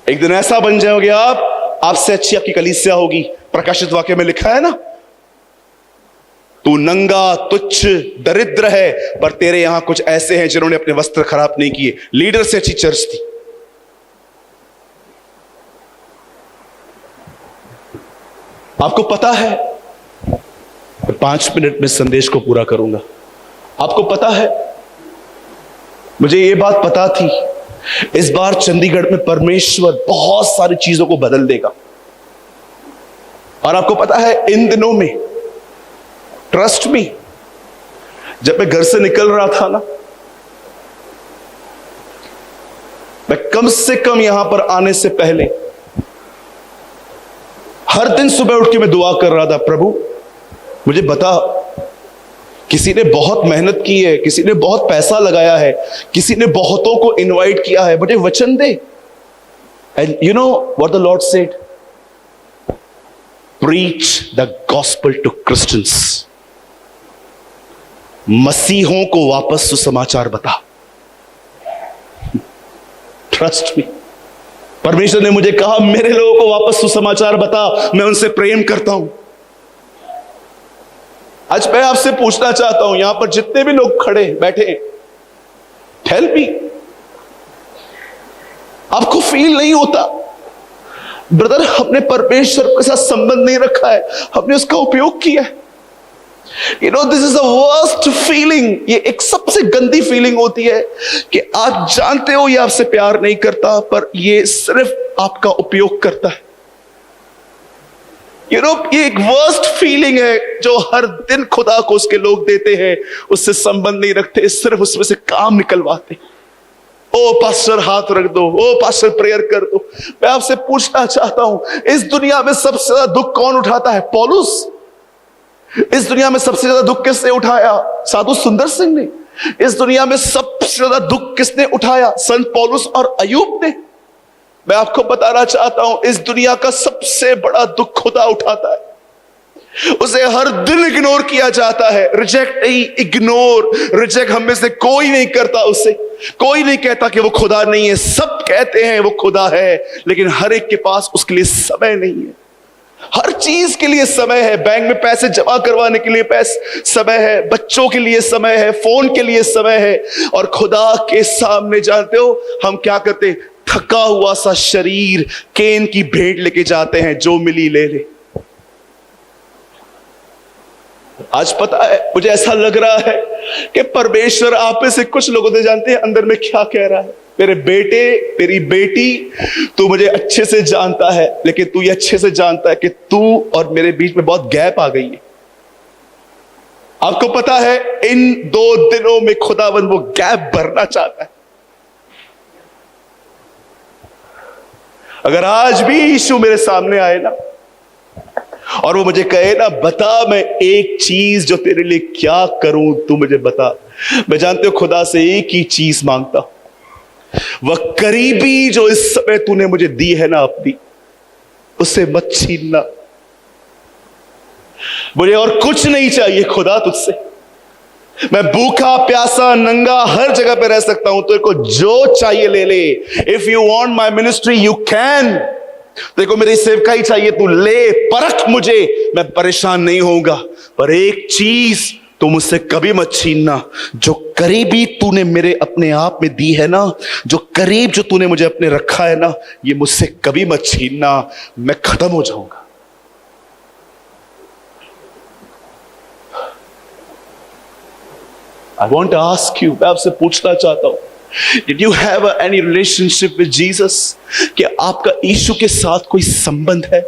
एक दिन ऐसा बन जाओगे आप, आपसे अच्छी आपकी कलीसिया होगी। प्रकाशित वाक्य में लिखा है ना, तू नंगा तुच्छ दरिद्र है, पर तेरे यहां कुछ ऐसे हैं जिन्होंने अपने वस्त्र खराब नहीं किए। लीडर से अच्छी चर्च थी। आपको पता है, 5 मिनट में संदेश को पूरा करूंगा। आपको पता है, मुझे यह बात पता थी, इस बार चंडीगढ़ में परमेश्वर बहुत सारी चीजों को बदल देगा। और आपको पता है, इन दिनों में ट्रस्ट मी, जब मैं घर से निकल रहा था ना, मैं कम से कम यहां पर आने से पहले हर दिन सुबह उठ के मैं दुआ कर रहा था, प्रभु मुझे बता, किसी ने बहुत मेहनत की है, किसी ने बहुत पैसा लगाया है, किसी ने बहुतों को इनवाइट किया है, मुझे वचन दे। And you know what the lord said, preach the gospel to Christians. मसीहों को वापस सुसमाचार बता। ट्रस्ट मी, परमेश्वर ने मुझे कहा मेरे लोगों को वापस सुसमाचार बता, मैं उनसे प्रेम करता हूं। आज मैं आपसे पूछना चाहता हूं, यहां पर जितने भी लोग खड़े बैठे, हेल्प मी, आपको फील नहीं होता ब्रदर हमने परमेश्वर के साथ संबंध नहीं रखा है, हमने उसका उपयोग किया है? You know, this is the worst feeling. ये एक सबसे गंदी फीलिंग होती है कि आप जानते हो ये आपसे प्यार नहीं करता, पर ये सिर्फ आपका उपयोग करता है। You know, ये एक वर्स्ट फीलिंग है जो हर दिन खुदा को उसके लोग देते हैं, उससे संबंध नहीं रखते, सिर्फ उसमें से काम निकलवाते। ओ पास्टर हाथ रख दो, ओ पास्टर प्रेयर कर दो। मैं आपसे पूछना चाहता हूं, इस दुनिया में सबसे ज्यादा दुख कौन उठाता है? पौलुस। इस दुनिया में सबसे ज्यादा दुख किसने उठाया? साधु सुंदर सिंह ने। इस दुनिया में सबसे ज्यादा दुख किसने उठाया? संत पौलुस और अयूब ने। मैं आपको बताना चाहता हूं, इस दुनिया का सबसे बड़ा दुख खुदा उठाता है। उसे हर दिन इग्नोर किया जाता है। रिजेक्ट नहीं, इग्नोर। रिजेक्ट हम में से कोई नहीं करता उसे। कोई नहीं कहता कि वो खुदा नहीं है, सब कहते हैं वो खुदा है, लेकिन हर एक के पास उसके लिए समय नहीं है। हर चीज के लिए समय है। बैंक में पैसे जमा करवाने के लिए समय है, बच्चों के लिए समय है, फोन के लिए समय है। और खुदा के सामने जानते हो हम क्या करते? थका हुआ सा शरीर केन की भेंट लेके जाते हैं, जो मिली ले ले। आज पता है, मुझे ऐसा लग रहा है कि परमेश्वर आप में से कुछ लोगों ने जानते हैं अंदर में क्या कह रहा है। मेरे बेटे, तेरी बेटी, तू मुझे अच्छे से जानता है, लेकिन तू ये अच्छे से जानता है कि तू और मेरे बीच में बहुत गैप आ गई है। आपको पता है, इन 2 दिनों में खुदावंद वो गैप भरना चाहता है। अगर आज भी यीशु मेरे सामने आए ना और वो मुझे कहे ना, बता मैं एक चीज जो तेरे लिए क्या करूं, तू मुझे बता। मैं जानते हो खुदा से एक ही चीज मांगता हूं, वह करीबी जो इस समय तूने मुझे दी है ना अपनी, उसे मत छीनना। मुझे और कुछ नहीं चाहिए खुदा तुझसे। मैं भूखा प्यासा नंगा हर जगह पे रह सकता हूं, तेरे को जो चाहिए ले ले। If you want my ministry you can. तेरे को मेरी सेवकाई चाहिए, तू ले, परख मुझे, मैं परेशान नहीं होऊंगा। पर एक चीज तो मुझसे कभी मत छीनना, जो करीबी तूने मेरे अपने आप में दी है ना, जो करीब जो तूने मुझे अपने रखा है ना, ये मुझसे कभी मत छीनना, मैं खत्म हो जाऊंगा। I want to ask you, मैं आपसे पूछना चाहता हूं, did you have any relationship with Jesus? क्या आपका यीशु के साथ कोई संबंध है?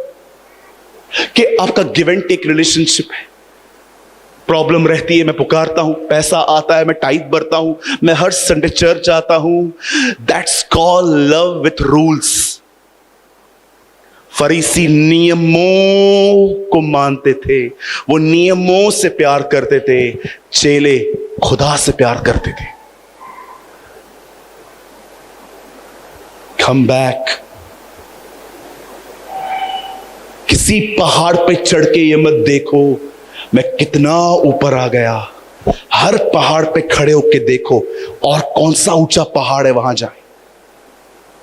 कि आपका गिव एंड टेक रिलेशनशिप है? प्रॉब्लम रहती है, मैं पुकारता हूं, पैसा आता है, मैं टाइट भरता हूं, मैं हर संडे चर्च आता हूं। That's called love with rules. फरीसी नियमों को मानते थे, वो नियमों से प्यार करते थे, चेले खुदा से प्यार करते थे। Come back. किसी पहाड़ पे चढ़ के ये मत देखो मैं कितना ऊपर आ गया। हर पहाड़ पे खड़े होके देखो और कौन सा ऊंचा पहाड़ है वहां जाए।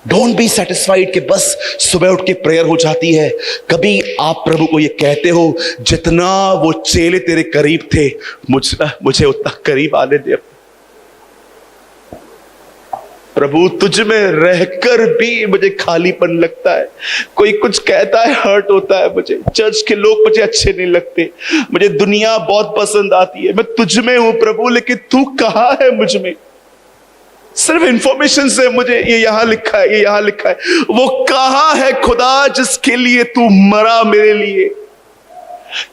डोंट बी सेटिस्फाइड कि बस सुबह उठ के प्रेयर हो जाती है। कभी आप प्रभु को ये कहते हो, जितना वो चेले तेरे करीब थे, मुझे उतना करीब आने दे। प्रभु तुझ में रहकर भी मुझे खालीपन लगता है। कोई कुछ कहता है, हर्ट होता है मुझे। चर्च के लोग मुझे अच्छे नहीं लगते, मुझे दुनिया बहुत पसंद आती है। मैं तुझ में हूं प्रभु, लेकिन तू कहां है मुझ में? सिर्फ इंफॉर्मेशन से मुझे ये यहां लिखा है, ये यहां लिखा है। वो कहां है खुदा जिसके लिए तू मरा मेरे लिए?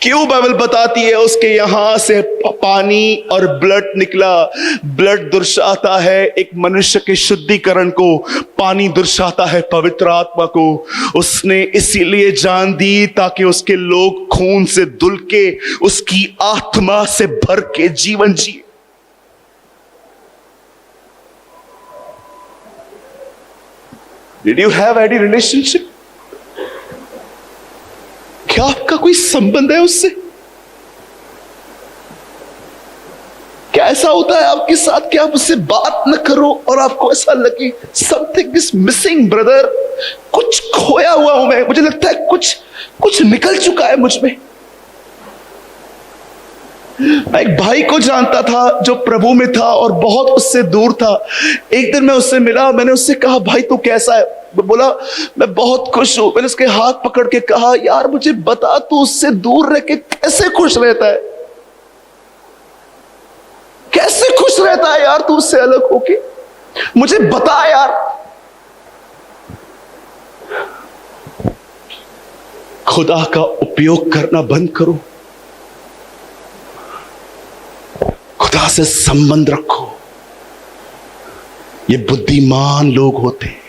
क्यों बाइबल बताती है उसके यहां से पानी और ब्लड निकला। ब्लड दर्शाता है एक मनुष्य के शुद्धिकरण को, पानी दर्शाता है पवित्र आत्मा को। उसने इसीलिए जान दी ताकि उसके लोग खून से धुल के उसकी आत्मा से भर के जीवन जिए। Did you have any relationship? क्या आपका कोई संबंध है उससे? क्या ऐसा होता है आपके साथ कि आप उससे बात न करो और आपको ऐसा लगे समथिंग इज मिसिंग ब्रदर, कुछ खोया हुआ हूं मैं, मुझे लगता है कुछ निकल चुका है मुझ में। मैं एक भाई को जानता था जो प्रभु में था और बहुत उससे दूर था। एक दिन मैं उससे मिला, मैंने उससे कहा भाई तू कैसा है? बोला मैं बहुत खुश हूं। मैंने उसके हाथ पकड़ के कहा यार मुझे बता तू उससे दूर रह के कैसे खुश रहता है? कैसे खुश रहता है यार तू उससे अलग होके? मुझे बता यार। खुदा का उपयोग करना बंद करो, खुदा से संबंध रखो। ये बुद्धिमान लोग होते हैं।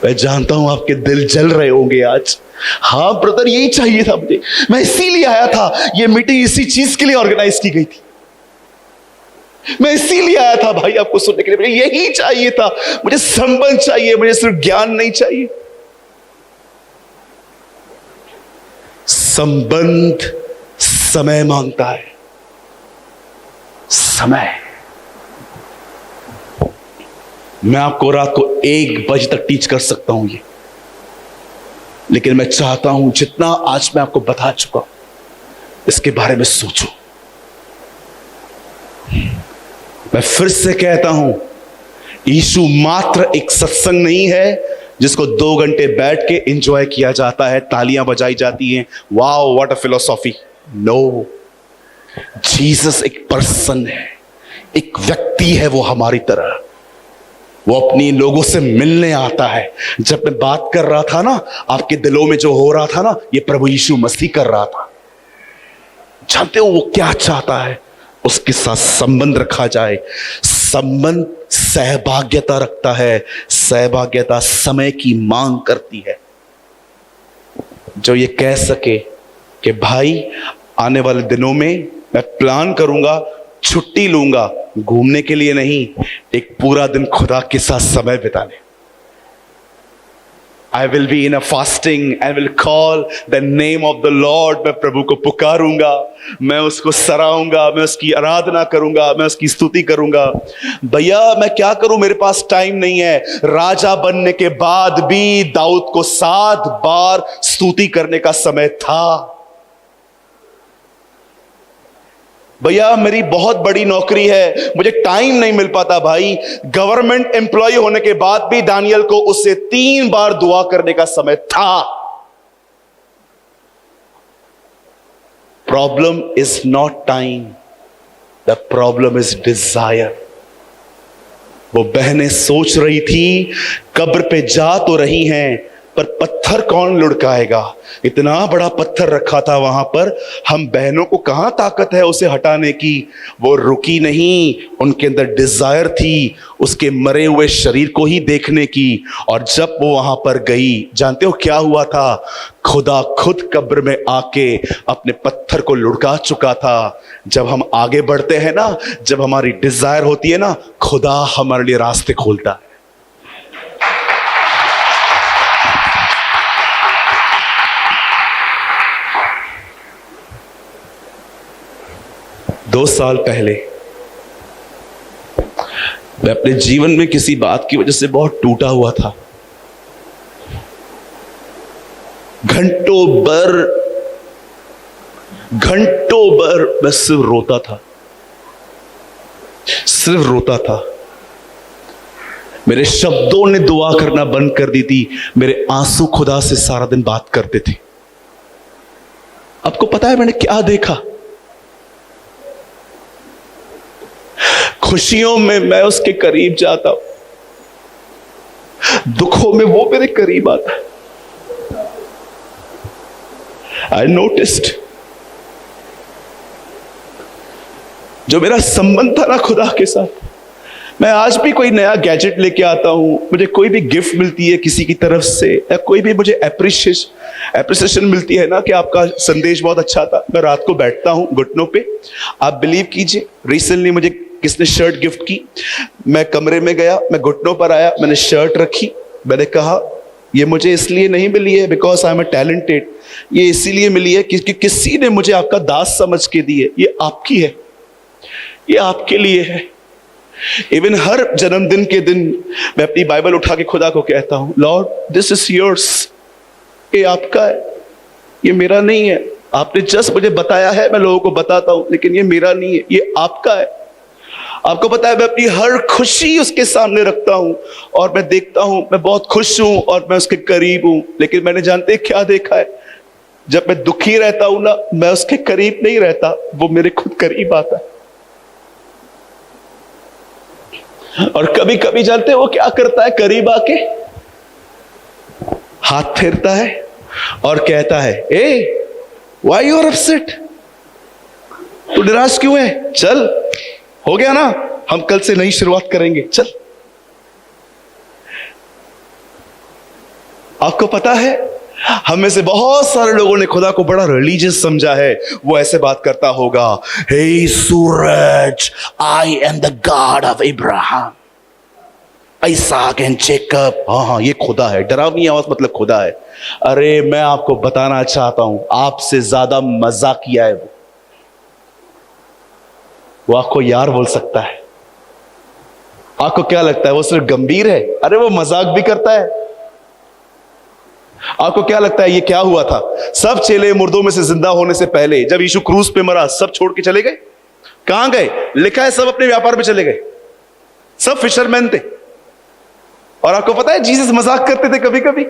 मैं जानता हूं आपके दिल जल रहे होंगे आज। हाँ ब्रदर यही चाहिए था मुझे, मैं इसीलिए आया था। ये मीटिंग इसी चीज के लिए ऑर्गेनाइज की गई थी। मैं इसीलिए आया था भाई आपको सुनने के लिए। मुझे यही चाहिए था, मुझे संबंध चाहिए, मुझे सिर्फ ज्ञान नहीं चाहिए। संबंध समय मांगता है, समय। मैं आपको रात को 1 बजे तक टीच कर सकता हूं ये, लेकिन मैं चाहता हूं जितना आज मैं आपको बता चुका हूं इसके बारे में सोचो। मैं फिर से कहता हूं, यीशु मात्र एक सत्संग नहीं है जिसको 2 घंटे बैठ के एंजॉय किया जाता है, तालियां बजाई जाती हैं, wow what a philosophy. No, Jesus एक पर्सन है, एक व्यक्ति है वो हमारी तरह। वो अपनी लोगों से मिलने आता है। जब मैं बात कर रहा था ना, आपके दिलों में जो हो रहा था ना, ये प्रभु यीशु मसीह कर रहा था। जानते हो वो क्या चाहता है? उसके साथ संबंध रखा जाए। संबंध सहभाग्यता रखता है, सहभाग्यता समय की मांग करती है। जो ये कह सके कि भाई आने वाले दिनों में मैं प्लान करूंगा, छुट्टी लूंगा, घूमने के लिए नहीं, एक पूरा दिन खुदा के साथ समय बिताने। I will be in a fasting and will call the name of the Lord। मैं प्रभु को पुकारूंगा, मैं उसको सराहूंगा, मैं उसकी आराधना करूंगा, मैं उसकी स्तुति करूंगा। भैया मैं क्या करूं, मेरे पास टाइम नहीं है। राजा बनने के बाद भी दाऊद को 7 बार स्तुति करने का समय था। भैया मेरी बहुत बड़ी नौकरी है, मुझे टाइम नहीं मिल पाता। भाई गवर्नमेंट एम्प्लॉय होने के बाद भी दानियल को उससे 3 बार दुआ करने का समय था। Problem is not time, the problem is desire. वो बहनें सोच रही थी कब्र पे जा तो रही हैं, पर पत्थर कौन लुढ़काएगा। इतना बड़ा पत्थर रखा था वहां पर, हम बहनों को कहां ताकत है उसे हटाने की। वो रुकी नहीं, उनके अंदर डिजायर थी उसके मरे हुए शरीर को ही देखने की। और जब वो वहां पर गई, जानते हो क्या हुआ था? खुदा खुद कब्र में आके अपने पत्थर को लुढ़का चुका था। जब हम आगे बढ़ते हैं ना, जब हमारी डिजायर होती है ना, खुदा हमारे लिए रास्ते खोलता है। 2 साल पहले मैं अपने जीवन में किसी बात की वजह से बहुत टूटा हुआ था। घंटों भर मैं सिर्फ रोता था। मेरे शब्दों ने दुआ करना बंद कर दी थी, मेरे आंसू खुदा से सारा दिन बात करते थे। आपको पता है मैंने क्या देखा? खुशियों में मैं उसके करीब जाता हूं, दुखों में वो मेरे करीब आता है। आई नोटिस्ड जो मेरा संबंध था ना खुदा के साथ, मैं आज भी कोई नया गैजेट लेके आता हूं, मुझे कोई भी गिफ्ट मिलती है किसी की तरफ से, या कोई भी मुझे एप्रिसिएशन मिलती है ना कि आपका संदेश बहुत अच्छा था, मैं रात को बैठता हूं घुटनों पे। आप बिलीव कीजिए, रिसेंटली मुझे किसने शर्ट गिफ्ट की, मैं कमरे में गया, मैं घुटनों पर आया, मैंने शर्ट रखी, मैंने कहा ये मुझे इसलिए नहीं मिली है बिकॉज आई एम टैलेंटेड, ये इसीलिए मिली है क्योंकि किसी ने मुझे आपका दास समझ के दी है, ये आपकी है, ये आपके लिए है। इवन हर जन्मदिन के दिन मैं अपनी बाइबल उठा के खुदा को कहता हूं, लॉर्ड दिस इज योर्स, ये आपका है, ये मेरा नहीं है। आपने जस्ट मुझे बताया है, मैं लोगों को बताता हूं, लेकिन ये मेरा नहीं है, ये आपका है। आपको पता है मैं अपनी हर खुशी उसके सामने रखता हूं और मैं देखता हूं मैं बहुत खुश हूं और मैं उसके करीब हूं। लेकिन मैंने जानते क्या देखा है, जब मैं दुखी रहता हूं ना, मैं उसके करीब नहीं रहता, वो मेरे खुद करीब आता है। और कभी कभी जानते वो क्या करता है, करीब आके हाथ फेरता है और कहता है, ए व्हाई यू आर अपसेट, तू निराश क्यों है, चल हो गया ना, हम कल से नई शुरुआत करेंगे, चल। आपको पता है हम में से बहुत सारे लोगों ने खुदा को बड़ा रिलीजियस समझा है। वो ऐसे बात करता होगा, हे Suraj, I am the god of Ibrahim, Isaac and Jacob. हाँ, ये खुदा है, डरावनी आवाज मतलब खुदा है। अरे मैं आपको बताना चाहता हूं, आपसे ज्यादा मजाकिया है वो आपको यार बोल सकता है। आपको क्या लगता है वो सिर्फ गंभीर है? अरे वो मजाक भी करता है। आपको क्या लगता है ये क्या हुआ था? सब चेले मुर्दों में से जिंदा होने से पहले जब यीशु क्रूस पे मरा, सब छोड़ के चले गए। कहां गए? लिखा है सब अपने व्यापार पे चले गए, सब फिशरमैन थे। और आपको पता है जीसस मजाक करते थे कभी कभी,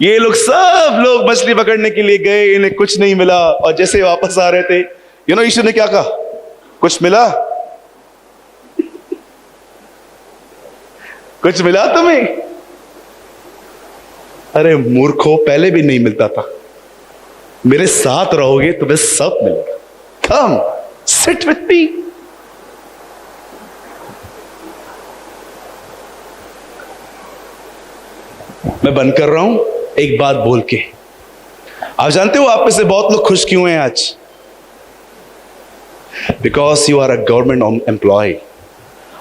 ये लोग सब लोग मछली पकड़ने के लिए गए, इन्हें कुछ नहीं मिला, और जैसे वापस आ रहे थे, यीशु ने क्या कहा, कुछ मिला? कुछ मिला तुम्हें? अरे मूर्खों, पहले भी नहीं मिलता था, मेरे साथ रहोगे तुम्हें सब मिलेगा। Come sit with me. मैं बंद कर रहा हूं एक बात बोल के। आप जानते हो आप में से बहुत लोग खुश क्यों हैं आज? Because you are a government employ,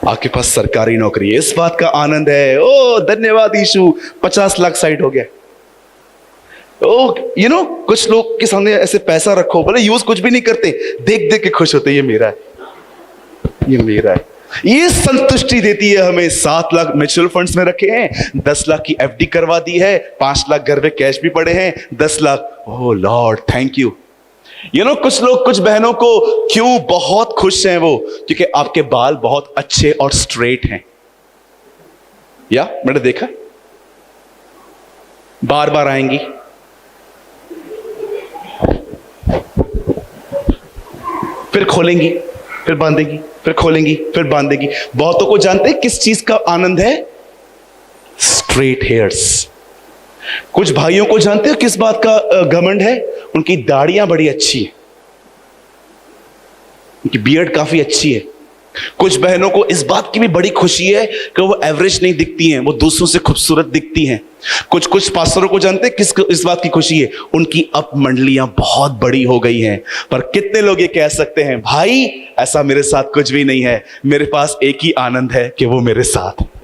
आपके पास सरकारी नौकरी है, इस बात का आनंद है। ओ धन्यवाद यीशु, 50 लाख साइड हो गया। ओ कुछ लोग के सामने ऐसे पैसा रखो, बोले यूज कुछ भी नहीं करते, देख देख के खुश होते, ये मेरा है, ये मेरा है। ये संतुष्टि देती है हमें। 7 लाख म्यूचुअल फंड्स में रखे हैं, 10 लाख की एफडी करवा दी है, 5 लाख घर में कैश भी पड़े हैं, 10 lakh, oh lord thank you. कुछ लोग, कुछ बहनों को क्यों बहुत खुश हैं वो, क्योंकि आपके बाल बहुत अच्छे और स्ट्रेट हैं। या मैंने देखा, बार बार आएंगी, फिर खोलेंगी, फिर बांधेगी, फिर खोलेंगी, फिर बांधेगी। बहुतों को जानते हैं किस चीज का आनंद है? Straight hairs. कुछ भाइयों को जानते हो किस बात का घमंड है? उनकी दाढ़ियां बड़ी अच्छी है, उनकी बियर्ड काफी अच्छी है। कुछ बहनों को इस बात की भी बड़ी खुशी है कि वो एवरेज नहीं दिखती हैं, वो दूसरों से खूबसूरत दिखती हैं। कुछ पास्टरों को जानते हैं किस इस बात की खुशी है? उनकी अब मंडलियां बहुत बड़ी हो गई हैं। पर कितने लोग ये कह सकते हैं, भाई ऐसा मेरे साथ कुछ भी नहीं है, मेरे पास एक ही आनंद है कि वो मेरे साथ है।